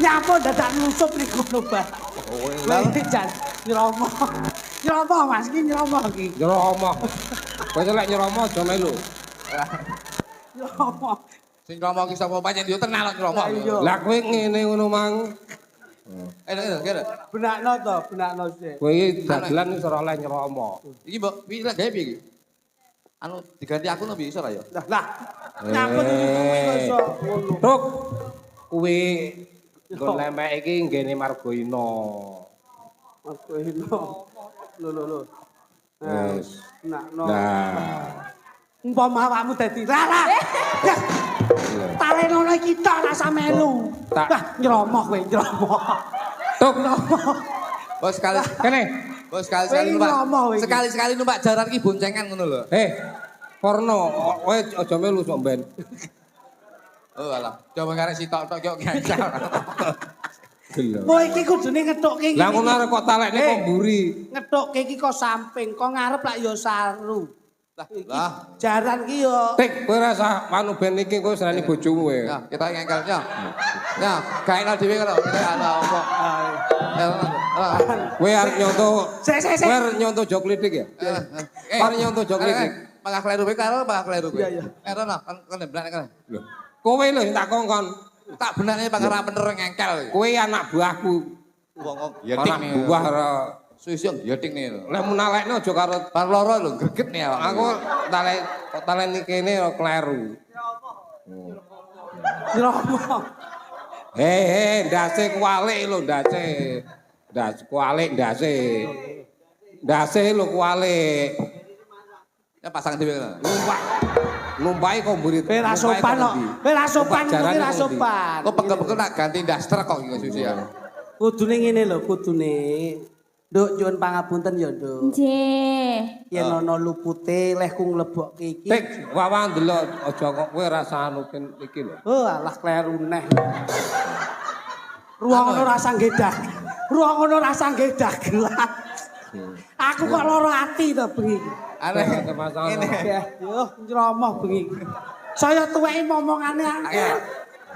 Nyapa dadak nusup ning kono ba. Lah iki jan nyromo. Nyromo Mas iki nyromo iki. nyeromo. Kowe lek nyeromo aja melu. Nyromo. Sing ngomong ki sapa pancen yo tenang kok nyromo. Lah kowe ngene ngono mang. Kira. Benakno sik. Kowe iki dagelan wis ora oleh nyeromo. Iki mbok iki lek gawe piye iki? Anu diganti aku nembe iso ra ya? Lah. Nyapa iso ngono. Tuk. Kuwi nggon lemek iki nggene Margoino. Margoino. Lho. Wes. Benakno. Nah. Umpama awakmu dadi Rara. Talenono iki tok rasa melu. Wah, nyromo kowe, nyromo. Tuk. Bos sekali Kene. bos sekali numpak. ngomong iki. Sekali numpak jaran ki boncengan ngono lho. Porno, kowe aja melu sok ben. Oh alah, coba ngarep sitok-tok kok gagal. Gelo. Kowe iki kudune ngethukke iki. Lah ngono arek kok talekne kok mburi. Ngethukke iki kok samping, kok ngarep lak ya saru. Lah, Jaran ki yo. Tik, kowe rasa anu ben iki kowe serani bojomu kowe. ya kita ngengkel ya. Ya, gawe dhewe karo kita ana apa. Kowe arep nyonto. Sik. Kowe arep nyonto jok lidik ya? Arep nyonto jok lidik. Pangah kleru kowe karo pangah kleru kowe. Iya. Erono kan blak kan. Lho, kowe lho sing tak kongkon. Tak benane pangah ra bener ngengkel. Kowe anak buahku. Wong Anak buah ora suwi-suwi yeting nih lho. lek munalekne aja karo Bar loro lho greget nih awak. aku talen iki kene kleru. Nyromo. Ndase kualik lho ndase. Ndas kualik ndase. Ndase lho kualik. Ya pasang dhewe kan. Numpai kok mburi. Kowe ra sopan kok. Kowe ra sopan kuwi ra sopan. Kok pegel-pegel nak ganti daster kok iki suwi ya. Kudune ngene lho, kudune. Nduk nyuwun pangapunten ya, Nduk. Nggih. Yen ana lupute lehku nglebokke iki. Tik, wawa ndelok aja kok kowe rasa anu iki lho. Oh, alah kleru neh. Ruang ono rasa ngedak. Ruang ono rasa ngedak gelat. Aku kok loro ati to bengi. Aneh. Ini. Yo, nyromoh bengi. Saya tuweki momongane angel.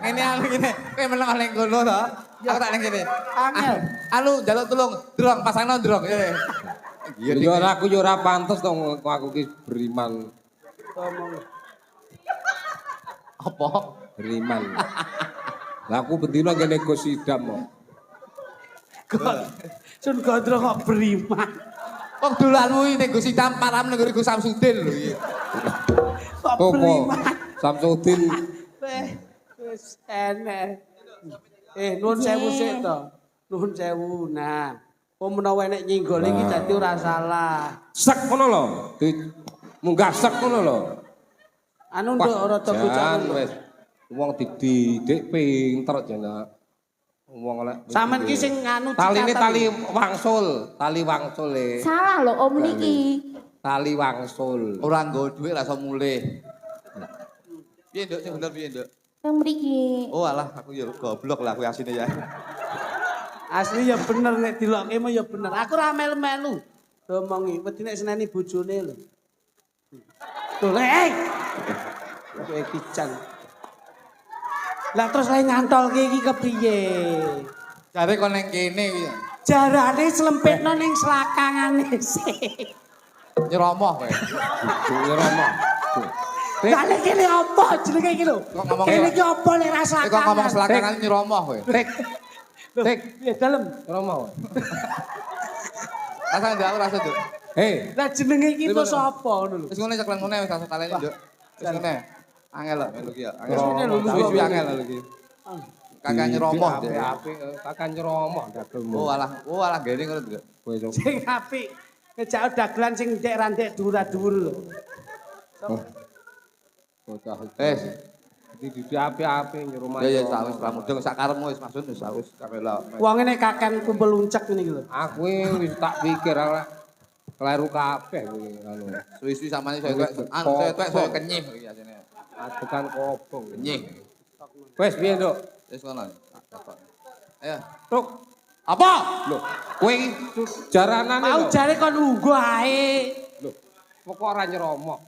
Ini anu ngene. Kowe meneng ning kono to. Aku tak ning kene. Angel. Anu njaluk tulung, Drong pasangno Drong. Yo ora aku yo ora pantes to aku ki beriman. Apa? Beriman. Lah aku bendina ngene Gus Idam kok. Sun Gondro kok beriman. Wong dolanmu iki ning Gus Idam param ning Gus Samsudin lho iki. Kok Apa? beriman. Samsudin Wis enek. Nuwun sewu sik to. Nuwun sewu. Nah, kok menawa enek nyenggol iki dadi ora salah. sek ngono lho. Munggah sek ngono lho. Anu nduk rada bocah. wis. Wong dididik pinter jane. Wong lek Sampeyan ki sing nganu taline cikatan. tali wangsul e. Salah lho om niki. Tali wangsul. Ora nggo dhuwit ra iso mulih. Piye, Nduk? Sing bener piye, Nduk? Teng mriki. Oh alah, aku ya goblok lah aku asine ya. Asli ya bener nek dilokke mah ya bener. Aku ora melu-melu. Domongi wedi nek seneni bojone lho. Tuh, kowe kican. Lah terus lek ngantolke iki kepriye? Jare kon ning kene iki. Jarane slempitno ning selakangane sik. Nyeromoh kowe. Nyeromo. Lah lek kene apa jenenge iki lho? Kok ngomong Kene iki apa lek ra kok selakangan? ngomong selakangan nyeromoh kowe. Tik, Piye dalem? nyeromo. Rasa ndak aku rasa, Nduk. Lah jenenge iki to sapa ngono lho? Wis ngene ceklen ngene wis rasa talene, Nduk. Wis ngene. Angel lho melu ki ya. Angel. Wis ngene lho, Suwi-suwi angel lho iki. Kakak nyeromoh. Apik, kakak nyeromo dagelmu. Oh alah gene ngono, Nduk. Kowe sok. Sing apik. Ngejak dagelan sing ndek ra ndek dhuwur-dhuwur lho. Bocah. Wis. Di api-api nyuruh Ya wis pramudeng sak karepmu wis maksud wis kabelo. Wong ini kaken kumpul uncek ini gitu. Aku wis tak pikir ora kleru kabeh kuwi anu. Suwi-suwi samane saya tuwek saya kenyih iki asine. Adegan kobong. Kenyih. Wes piye, Nduk? Wis ngono. Ayo. Tuk, Apa? lho, kowe iki jaranane Mau lho. jare kon ungguh ae. Lho, kok ora nyeromok.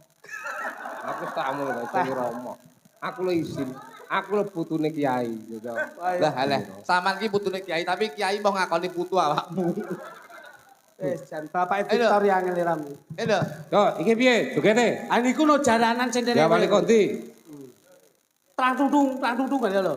Aku tak amul gak nyeromok. Aku lho izin. Aku lho putune kiai. Lah alah, sampean ki putune kiai tapi kiai mau ngakoni putu awakmu. Jan bapak Victor yang ngeliram. Lho. Yo, iki piye? Jogete? Ah niku no jaranan sing Ya wali kondi. Trang tudung gak lho.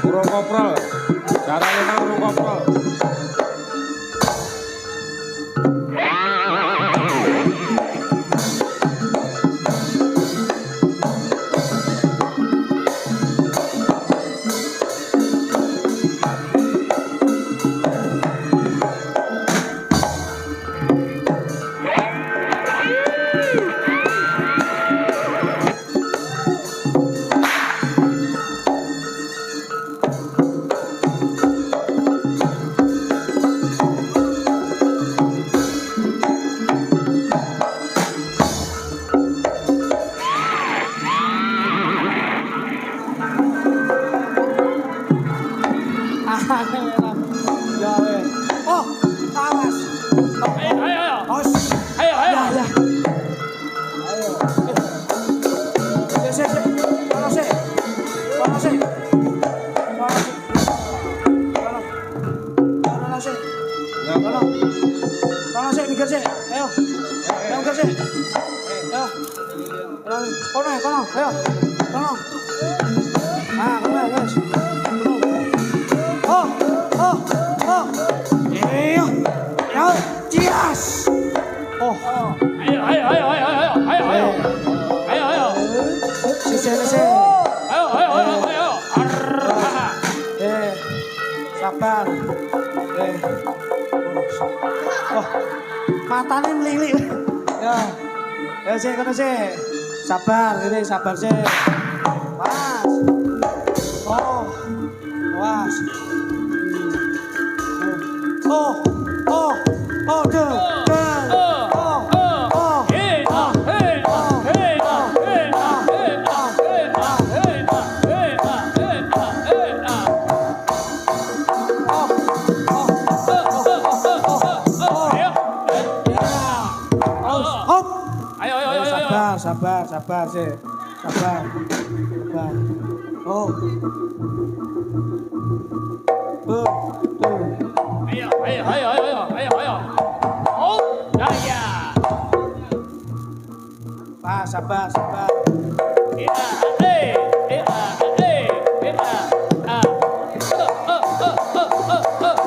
Urung koprol. Carane nang urung koprol. Ya weh. Oh, awas. Ayo. Os. Ayo. Ya, ya. Ayo. Sik. Kono sik. Kono sik. Kono sik. Ya, Kono sik mikir sik. Ayo. Ayo mikir sik. Ayo. Kono, ayo. Kono. Ah, kono, guys. Oh. Ayo. Ayo. Cias. Oh. Ayo. Sisi. Ayo. Sabar. Oh, matanya melinglik. Ya sih, kono sih. Sabar, ini sabar sih. Pas. Oh, was. Sabar sih. Sabar. Oh. Tuh. Ayo. Oh, ya. Pak, sabar.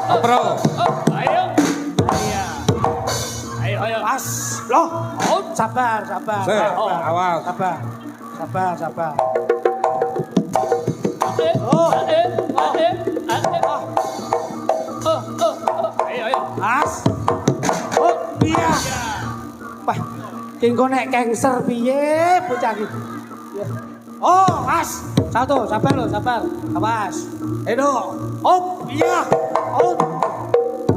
Koprol. Ayo. Pas. Loh. Sabar. Awas. Sabar. Ayo. Pas. Oh, iya. Wah, kengko nek cancer piye bocah iki? Oh, pas. Satu, sabar. Awas. Edo. Oh, iya. Oh.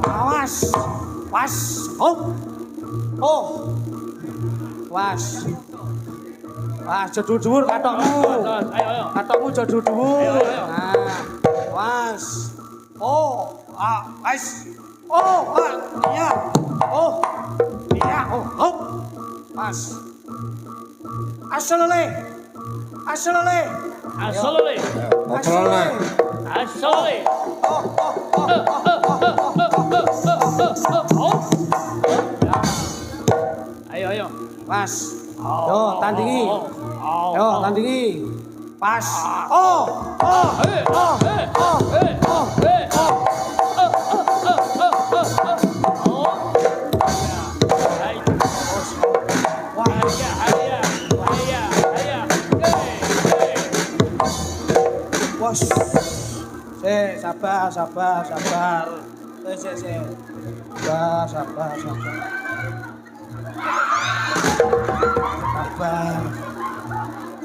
Awas. Pas. Oh. Was. Jodul-dhuwur katokmu. Ayo. Katokmu jodul-dhuwur. Ayo. Nah. Was. Oh, was. Oh, iya. Oh. Iya. Oh. Pas. Asolole. Koprol nah. Ayo. Pas. Yo, tandingi. Pas. Bos. Sabar. Sabar.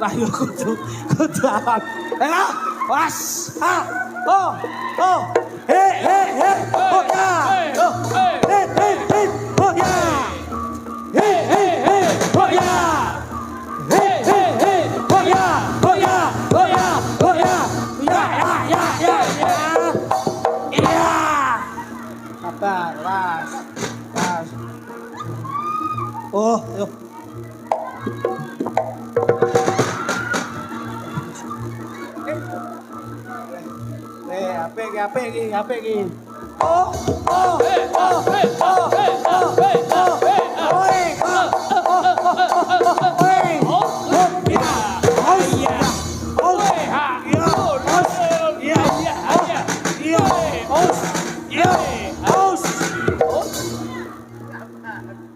Lah yo kudu awan. Was. Oh. He. Oh ya. He. Oh ya. He. Oh ya. He. Oh ya. Ya. Iya. Sabar, was. Oh, yo. HP iki.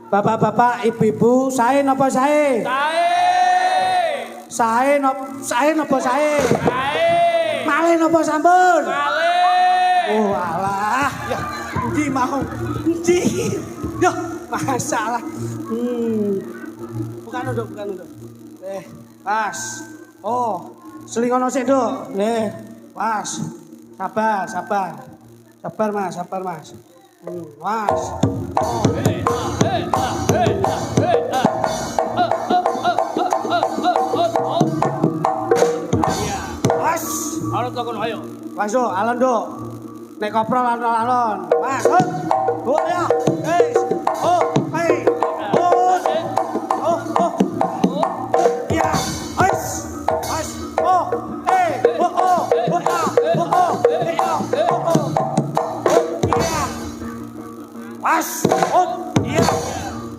Bapak-bapak, ibu-ibu, sae napa sae? Sae napa sae? Malih napa sampun? Oh alah, ya endi mau? Endi? Yo, masalah. Bukan nduk. Pas. Oh, selingono sik, Nduk. Pas. Sabar. Sabar, Mas. Mas. Mas. Alon takon ayo. Masuk, alon, Nduk. Nek koprol alon. Mas, hut. Hut ya. Oh, hei. Ya. Mas. Oh, hey. Mas. Oh, iya.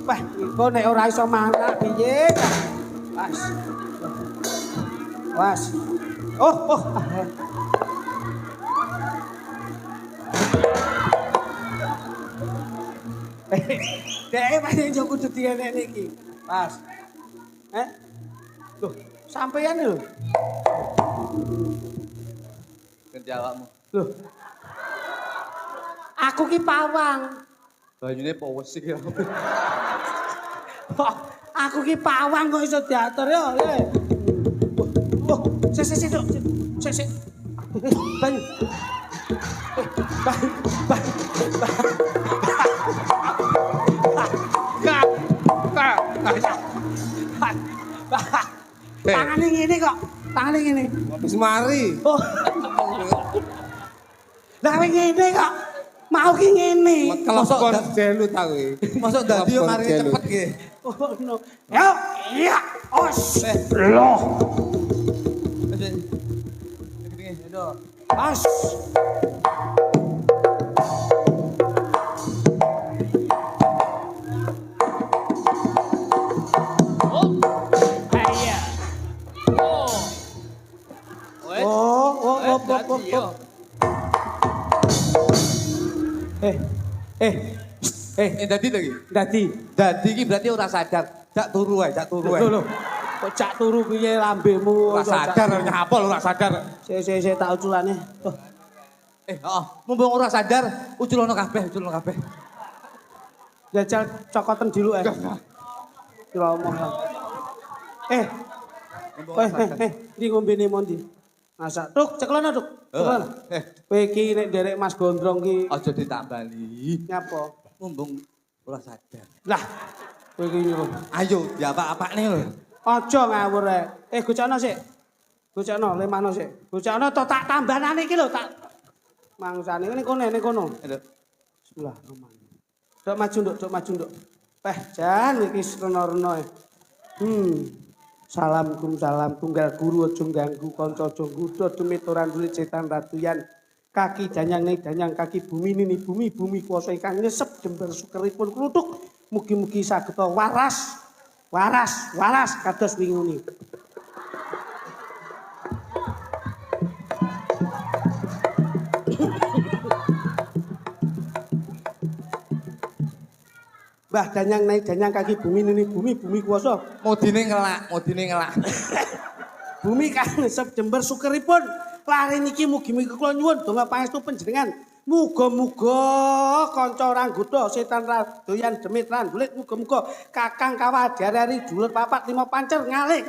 Wah, kok nek ora iso mangkat piye? Mas. Oh. Dek paling yo kudu dienekne iki. Mas. Loh, sampeyan lho. Ganti awakmu. Loh. Aku ki pawang. Banyune powes iki. Aku ki pawang kok iso diatur yo. Oh, sik, Duk. Sik. Banyu. Tangane ngene kok. Tangane ngene. Wis mari. Oh. Lah ngene kok. Mau ki ngene. Kelopon jelu ta kowe. Masuk dadi yo mari cepet ki. Oh, no. Yo, iya. Os. Loh. As. Oh. Dadi to iki. Dadi iki berarti ora sadar. Jak turu ae. Lho. Kok cak turu piye lambemu? Ora sadar, nyapol ora sadar. Sik tak uculane. Mumpung ora sadar, uculono kabeh. Jajal cokoten dulu Kira omong. Ndi ngombene mondi? Masak. Tuk, ceklono, Tuk. Ceklono. Kowe iki nek nderek Mas Gondrong ki Aja ditambali. nyapa? Mumpung ora sadar. Lah, kowe iki nyuruh. Ayo, diapa-apane lho. Aja ngawur rek. Gocokno sik. Gocokno, lemahno sik. Gocokno to tak tambanane iki lho, tak mangsane ning kono. Bismillahirrahmanirrahim. Dok maju, Nduk. Jan iki rena-rena. Salam tunggal guru aja ganggu kanca aja nggodha demit ora ndulit setan ratuyan. Kaki danyang kaki bumi nini bumi kuasa ingkang nyesep jembar sukeripun kluthuk. Mugi-mugi saged waras kados winguni. Mbah danyang kaki bumi nini bumi kuasa. Modine ngelak. Bumi kang nyesep jembar sukeripun. Lare niki mugi-mugi kula nyuwun donga pangestu panjenengan. Muga-muga kanca ora nggodha setan doyan demit lan bulit muga-muga kakang kawadharari dulur papat lima pancer ngalih.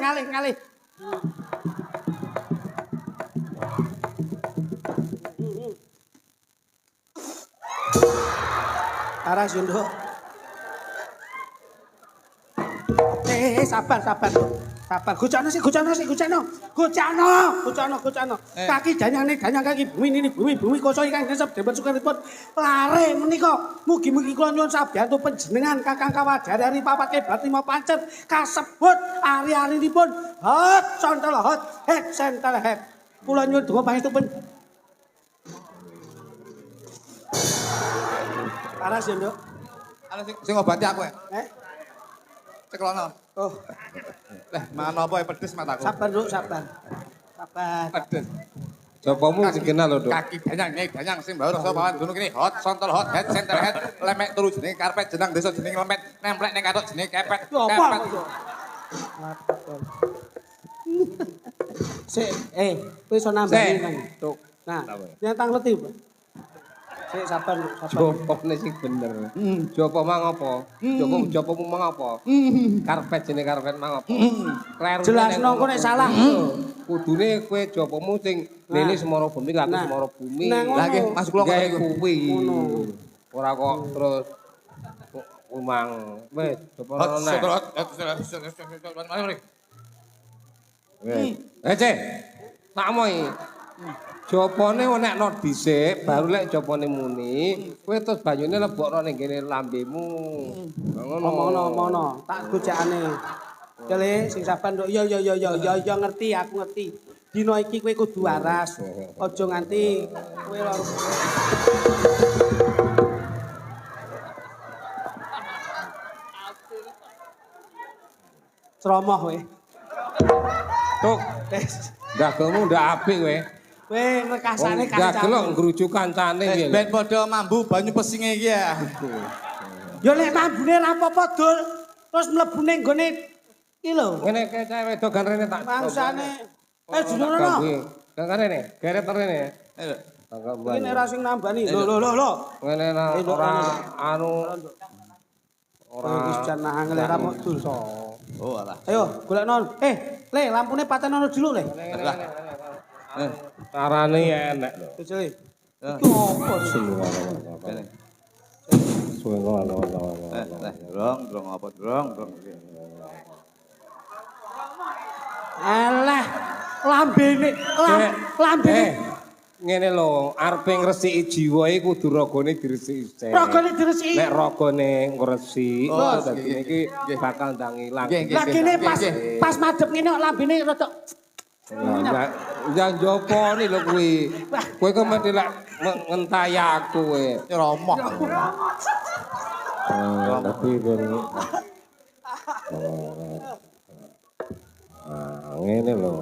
Aras yo, Nduk. Sabar. Gocano. Kaki danyang kaki bumi koso ingkang nyesep demen sukeripun. Lare menika mugi-mugi kula nyuwun sabiyantu panjenengan kakang kawadharari papat kebat lima pancer kasebut ari-arinipun hot sentel. Kula nyuwun donga pangestu Paras ya, Nduk. Ana sing ngobati aku ya. Ceklono. Oh, Lah, mangan apa ya pedes mataku. sabar, Nduk, sabar. Sabar. Pedes. Jopomu dikenal lho, Dok. Kaki danyang sing baru sapa pawan gunung kene hot sontol hot head center head lemek turu jenenge karpet jeneng desa jenenge lemet nemplek ning katok jenenge kepet. Apa? Sik, kowe iso nambahi kan. Dok. Nah, nyatang leti, Pak. Sik sabar, Nduk, sabar. Jopone sing bener. Jopo mang apa? Jopomu mang apa? Karpet jenenge karpet mang apa? Kleru. Jelasno kok nek salah. Kudune kowe jopomu sing lene semara bumi laku Nah. semara bumi. Nah, ngono. Lah nggih masuk kula Gawe ngono. kuwi. Ngono. Ora kok terus umang. Wis, jopo Hot neh. sontol hot. Mari. Cek. Tak moy. Jopone nekno dhisik, baru lek jopone muni, kowe terus banyune lebokno ning kene lambemu. Ngono. Tak gojakane. Kele sing sabar, Nduk. Ya ngerti, aku ngerti. Dina iki kowe kudu waras. Aja nganti kowe loro. Ceromoh kowe. Tuk, dagangmu ndak apik kowe. Kowe rekasane Ndak kancamu. gelok ngrujuk kancane piye. Ben padha mambu banyu pesinge iki ya. Ya nek mambune ra apa-apa, Dul. Terus mlebu ning gone iki lho. Ngene kae cewek dogan rene tak. Bangsane. Junono. Dogan rene, geret rene. Ayo. Iki nek ra sing nambani. Lho. Ngene ora anu ora Wis jan angel ra mok Dul. Oh alah. Ayo, golekno. Le, lampune patenono dulu, Le. carane enek lho. Kecil. Itu apa sih? Drong apa drong. Alah, lambene. Ngene lho, arepe ngresiki jiwa iku kudu ragane diresiki sik. Ragane diresiki. Nek ragane ngresik, Oh, dadi iki bakal ndang ilang. Lah kene pas madhep ngene kok lambene rada Ya njopone lho kuwi. Kowe kok mesti lek ngentay aku kowe. Nyeromok. Tapi ngene lho.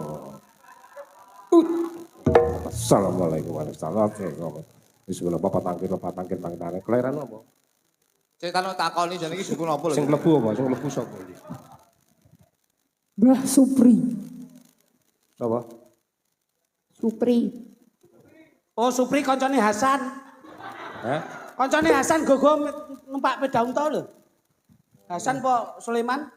Assalamualaikum warahmatullahi wabarakatuh. Bismillah bapak tangkir pangtane. Kelahiran apa? Ceritane takoni jane iki suku napa lho? Sing mlebu apa? Sing mlebu sapa iki? Mbah Supri. Sapa? Supri. Oh, Supri koncone Hasan. Hah? Koncone Hasan gogo numpak sepeda unta lho. Hasan po Sulaiman?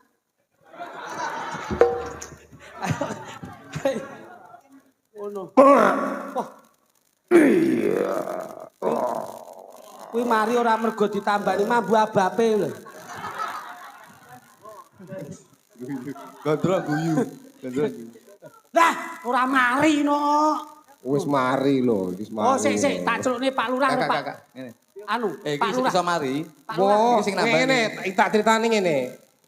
Ngono. Oh. Iya. Kuwi mari ora mergo ditambani mambu abape lho. Gondrong guyu. Lah, ora mari no. Wis mari lho, wis mari. Oh, sik tak celukne Pak Lurah lho, Pak. Kakak, ngene. Anu, Iki Pak Lurah. iso mari. Pak Lurah. Oh, Iki sing nambah ngene, tak critani ngene.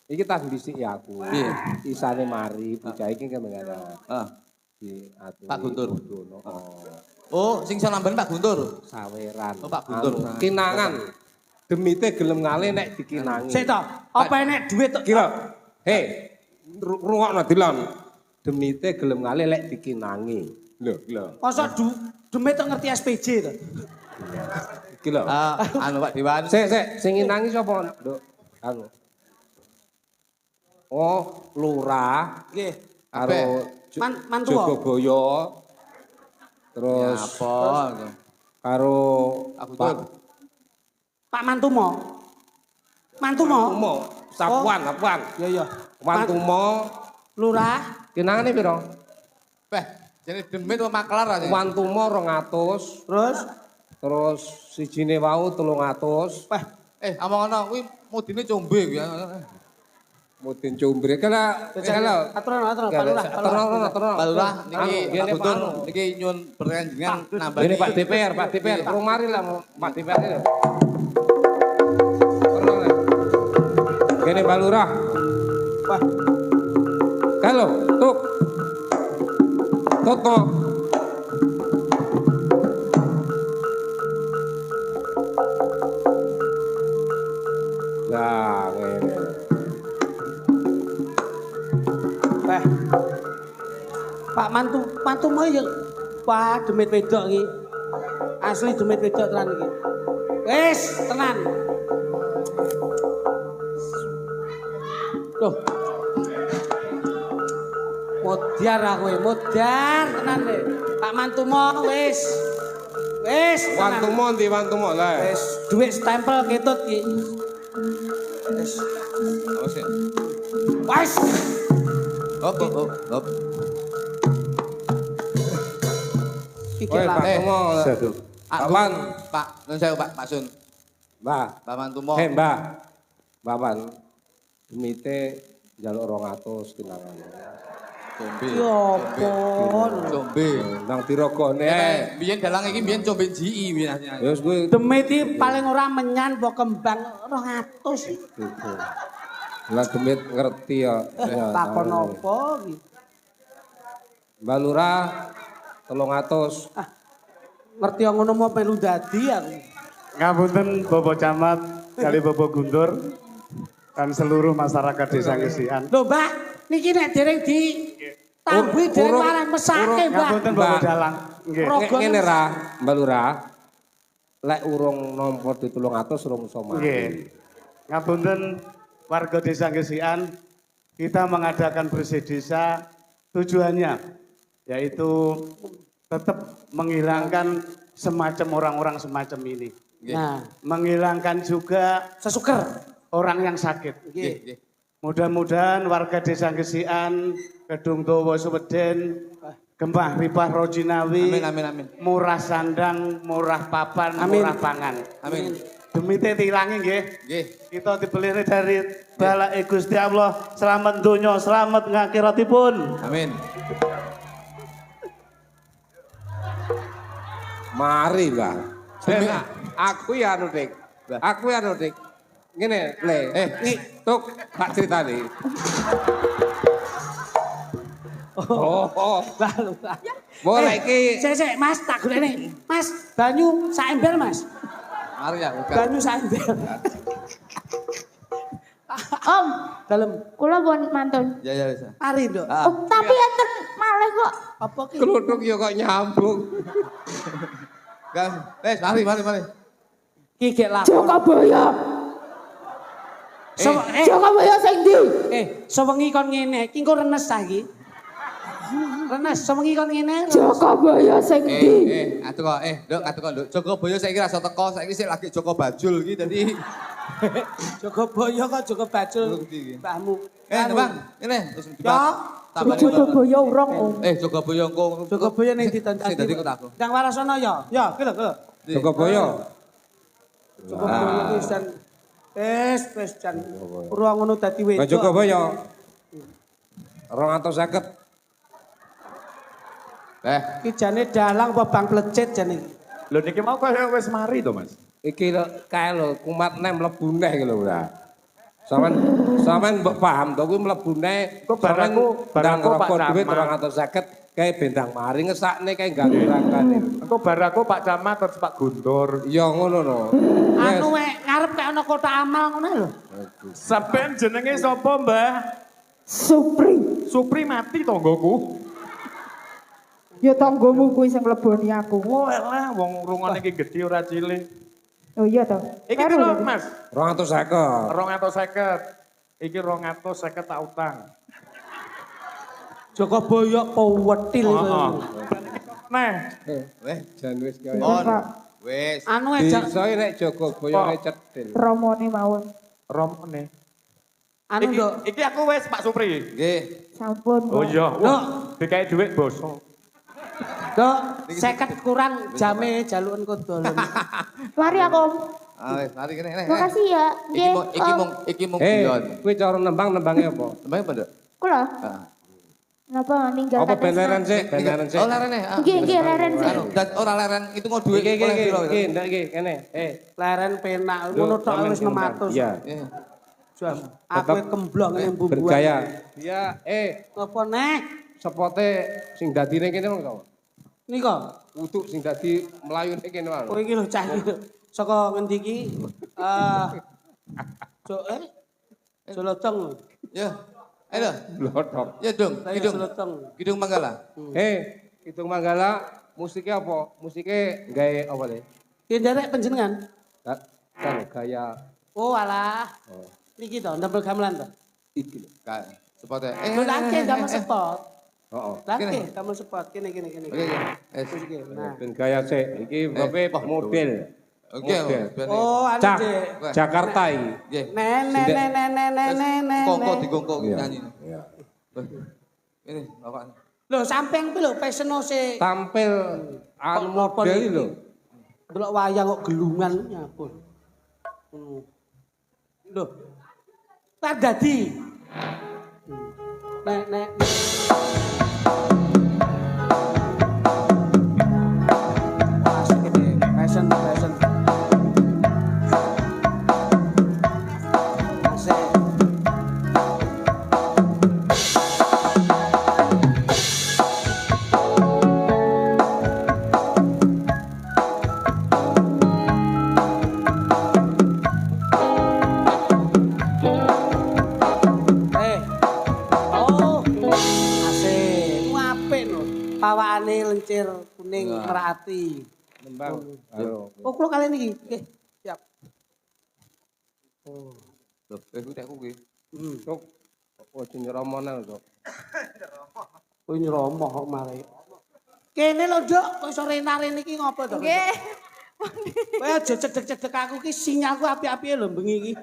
Iki tak ndisik ya aku. Piye? Isane mari, bocah iki kemengana. Ah. Di atu. Pak Guntur. Oh, Oh, sing iso nambahin Pak Guntur. saweran. Oh, Pak Guntur. Anu, kinangan. Demite gelem ngale nek dikinangi. Sik to, apa enek duit to? Kira. Hei, rungokno dilon. Demite gelem ngale lek dikinangi. Lho. Masa demit tok ngerti SPJ to? Iki lho. Anu Pak Dewan. Sik, sing nginangi sapa, Nduk? Anu. Oh, lurah Nggih. karo Mantua. Jogoboyo. Terus Apa? karo Pak Guntur. Pak Mantumo. Mantumo, Sapuan. Iya. Mantumo, Lurah. kinangane piro? Beh, jane demit apa maklar aja. Mantumo 200, Terus sijine wau 300. wah, Omong-omong kuwi mudine combe kuwi. Mudin Cumbre kala aturan Pak Lurah. Pak Lurah niki Pak Anu, Guntur anu. niki nyuwun berkenjengan nambah. Ini Pak DPR, perlu mari lah Pak DPR ini. Perlu lah. Gini Pak Lurah. Wah, Kalau, tuk. Toto. Nah, ngene. Pak mantu mau ya. Wah, demit wedok iki. Asli demit wedok tenan iki. Wis, tenan. Loh. Modar aku, modar tenan le. Pak mantu mau wis. Wis, tenan. Wantumu lah. Wis, duit stempel ketut iki. Wis. Awas ya. Wis. Hop. Iki Oi, lah. Wantumu. Kapan? Pak, nun saya Pak Sun. Mbah. Pak Mantumo. Mbah. Bapan. Demite njaluk 200 tinangan. Combe. Ya ampun. Combe. Nang pirogone. Biyen dalang iki biyen combe GI biyen asline. Ya wis kuwi Demit iki paling ora menyan apa kembang 200. gitu. Lah demit ngerti ya. Takon apa iki? Mbak Lurah 300. Ngerti yang ngono mau melu dadi aku. Ngapunten Bapak Camat, kali Bapak Guntur, dan seluruh masyarakat Desa Gesian. Lho, Mbak, niki nek dereng di tambuhi dereng Urung- marang mesake, Mbak. Ngapunten Bapak Mbak. Dalang. Nggih. Rogo Ngene ra, Mbak Lurah. Lek urung nampa di 300 urung iso mati. Nggih. Ngapunten warga Desa Gesian, kita mengadakan bersih desa tujuannya yaitu tetap menghilangkan semacam orang-orang semacam ini. Nah, Menghilangkan juga sesuker. orang yang sakit. Nggih. Mudah-mudahan warga Desa Gesian, Kedung Dawa Sweden, Gembah Ripah Rojinawi, Amin. murah sandang, murah papan, Amin. murah pangan. Amin. Demi tilangi nggih. Nggih. Kita dibeli dari balai Gusti Allah. Selamat donya, selamat ngakhiratipun. Amin. Mari, Mbak. Aku ya anu, Dik. Aku ya anu, Dik. Ngene, Le. Tuk, tak critani. Oh. Lalu. Boleh iki Sik, Mas, tak golekne. Mas, banyu sak ember, Mas. Mari ya, bukan. Banyu sak ember. Om, Dalem. kula pun mantun. Ya wis. Mari, Nduk. Ah. Oh, tapi enten malih kok. Apa ki? kluthuk ya kok nyambung. Gas. Wes, mari. Ki gek lakon. Jokabaya. Jokabaya sing ndi? Sewengi kon ngene, iki engko renes ta iki. Renes, sewengi kon ngene. Jokabaya sing ndi? Atuh kok, Nduk. Jogobaya saiki ra iso teko, saiki sik lagi Joko Bajul iki dadi Jogobaya kok Joko Bajul. Iki. Mbahmu. Bang, ngene wis Ya. Jokabaya urung, Om. Jogobaya engko. Jogobaya ning ditentang. Sing dadi kotaku. Nang Warasana ya. Ya, ki lho. Jogobaya. Jogobaya ki wis jan ora ngono dadi wedok. Jogobaya. 250. Ki jane dalang apa bang plecet jane iki. Lho niki mau kaya wis mari to, Mas. Iki lho kae lho kumat nem mlebu neh iki lho ora. Sampeyan mbok paham to kuwi mlebu neh. Kok barangku Pak rokok Camat. duit 250 kae bendang mari ngesakne kae ganggu rangkane. Engko baraku Pak Camat terus Pak Guntur. Ya ngono no. Anu ngarep kayak ana kotak amal ngono lho. Sampeyan jenenge sapa, Mbah? Supri. Supri mati tonggoku. Ya tanggomu kuwi sing mleboni aku. Oh elah wong rungane iki gedhe ora cilik. Oh iya to. Iki Karo piro, lho. Mas? 250. 250. Iki 250 tak utang. Jogobaya pewetil Heeh. kowe. Nah, Weh, Jan wis kaya. on. Pak, Wes. Anu Disoe nek Jogobaya cedhil. romone mawon. romone. anu Nduk. Iki aku wis Pak Supri. Nggih. Sampun. Oh kok. iya, Nduk. dikai dhuwit bosok. Dok, 50 kurang jame jaluken kodol. Mari aku, Om. Wes, mari kene. Makasih ya. Nggih. Om. Iki mung Eh, guyon. kuwi cara nembang-nembange apa? Nembang apa, Nduk? Kula. Heeh. Napa ninggal Apa tetes? beneran sih? Beneran sih. Oh, larene. Nggih, leren sih. Anu, dan ora leren itu mau duit Iki oleh piro? ndak iki kene. Leren penak ngono tok wis 600. Iya. Jas, aku kemblong ning bumbu. Bergaya. Iya, Apa neh? sepote sing dadine kene wong to. Nika, Utuk sing dadi mlayune kene wae. kowe iki lho cah iki. Saka ngendi iki? Cuk, Jolotong. Ya. Ayo. Lodok. Ya dong, Saya Kidung. Jolotong. Kidung Manggala. Kidung Manggala musiknya apa? Musiknya gaya apa deh? Ki nderek panjenengan. Kan gaya Oh alah. Niki to, ndamel gamelan to. iki lho. Spotnya. Lho lake damel spot. Heeh. Lake damel spot kene. Oke. Iki. Nah. Ben gaya sik iki bape model. Oke. Oh, anu Cak, Dik. Jakarta iki. Nggih. Kongko digongko nyanyi. Iya. Ini Bapak. Lho sampean kuwi lho peseno se Tampil anu Kok model niki? lho. delok wayang kok gelungan nyapun. Ngono. Lho. Tak dadi. Nek. Wah, segede fashion. Asik. Pawakane lencir kuning merati. Nembang. Ayo. Oh, kula kalian iki. Nggih, siap. Oh. Loh, kuwi nek kuwi. Cuk. Ojo nyeromonan, Cuk. Kuwi nyromoh kok mare. Kene lho, Nduk, kok iso rena-rene iki ngopo to? Nggih. Kowe aja cedek-cedek aku ki sinyalku api-api lho bengi iki.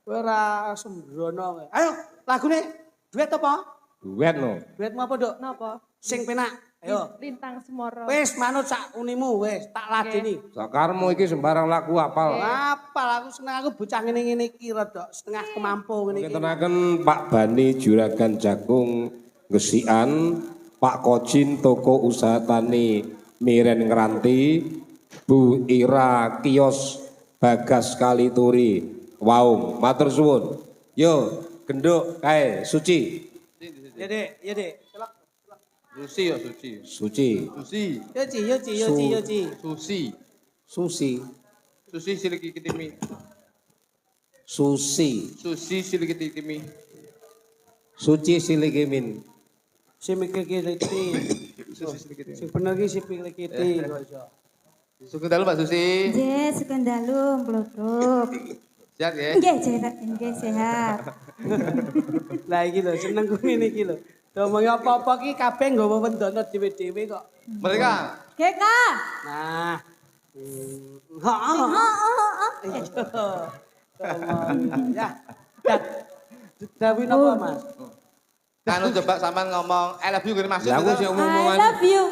Kowe ora sembrono kowe. Ayo, lagune duet apa? Duet no. Duet apa, Nduk? Napa? Sing penak. Ayo. Lintang Semoro. Wis manut sak unimu wis tak ladeni. Sakarmu iki sembarang lagu apal. Apal aku seneng aku bocah ngene-ngene iki rada setengah kemampu ngene iki. Ketenaken Pak Bani Juragan Jagung Gesian, Pak Kojin Toko Usaha Tani Miren Ngranti, Bu Ira Kios Bagas Kalituri, Waung, matur suwun. Yo, genduk kae suci. Ya, Dek. Susi ya Suci. Suci. Susi. Yo, Ci. Susi. Susi. Susi siliki kitimi. Susi. Susi siliki kitimi. Suci Siligimin. Sing mikir-mikiriti. Susi siliki kitimi. Sing bener ki sing pikir-pikiriti kok iso. Sugeng dalu Mbak Susi. Nggih, sugeng dalu mblodok. Sehat ya? Nggih, sehat. Lah iki lho seneng ku ngene iki lho. Ngomong apa-apa ki kabeh nggawa wendono dhewe-dhewe kok. Mereka. Nggih, Kak. Nah. Ya. Dawin apa, Mas? Anu coba sampean ngomong I love you gini maksud Lah aku sing itu. ngomong I love you.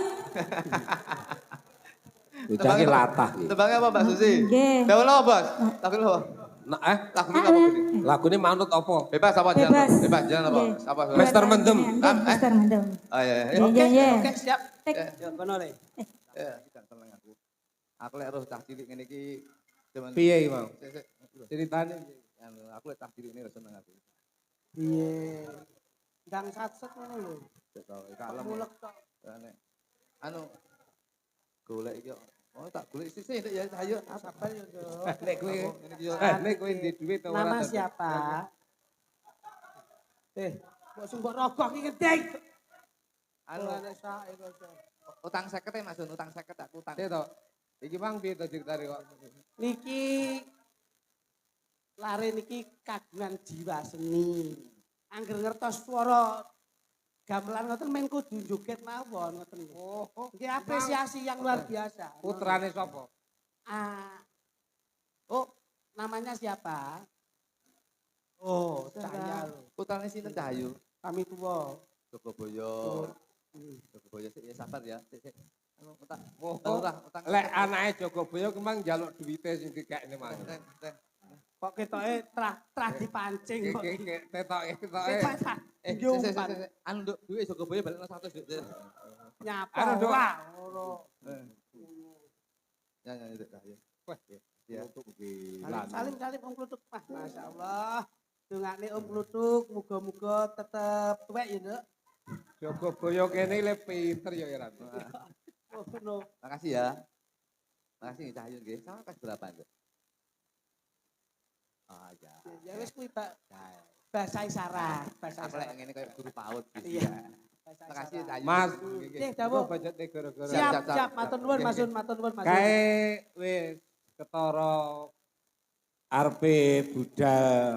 bocah latah iki. Tebaknya apa Mbak Susi? Nggih. Daun apa Bos? Lagu apa? Nah, Lagu ini apa gini? lagune manut apa? Bebas apa jalan? Bebas. Bebas jalan apa? Nggih. Apa? Mister Mendem. Mister Mendem. Oh iya. Nggih. Oke, siap. Tek. Ya, kono le. Ya, tidak tenang aku. Aku lek roh cah cilik ngene iki jaman Piye iki, Mang? Sik, sik. Ceritane Anu, aku lek cah cilik ini seneng aku. Piye? Ndang satset ngono lho. Kalem. Mulek tok. Nek anu golek iki kok. Oh tak golek sik ya ayo. Sabar yo, Nduk. nek kowe Ngene iki yo. nek kowe ndek dhuwit ora. Nama siapa? Kok sungguh rokok iki gedeng. Anu Nek sak iku. utang 50 ya Mas, utang 50 tak utang. Sik to. Iki Mang piye to ceritane kok? Niki lare niki kagungan jiwa seni. Angger ngertos swara gamelan ngoten men kudu joget mawon ngoten. Oh, nggih apresiasi yang luar biasa. Putrane sapa? Oh, namanya siapa? Oh, Cahya. Utangnya sinten Cahyu? Kami tua. Jogoboyo. Jogoboyo sik ya sabar ya. Sik. Anu utang. Oh, utang. lek anake Jogoboyo kemang njaluk duwite sing dikekne Mang. Kok ketoke trah dipancing kok. Ketoke. Anu Nduk, duwe Jogoboyo balekno 100 Nduk. Nyapa Anu, Nduk. ora ngono. Ya itu Cahyu. Ya. Salim Om Klutuk. Wah, masyaallah. Dongane Om Klutuk muga-muga tetep tuwek ya, Nduk. Jogoboyo kene le pinter ya Iran. Oh, no. Makasih ya. Makasih Cahyu nggih. Sama kas berapa Nduk? Oh ya. Ya wis kuwi bahasa isyarat, bahasa Aku lek isyarat. ngene kayak guru PAUD gitu Iya. ya. Bahasa Makasih isyarat. Ayu. Mas. Nggih, dawuh. Budgetnya gara-gara. Siap, siap. siap, matur nuwun Masun, matur nuwun Masun. Kae wis ketara arepe budal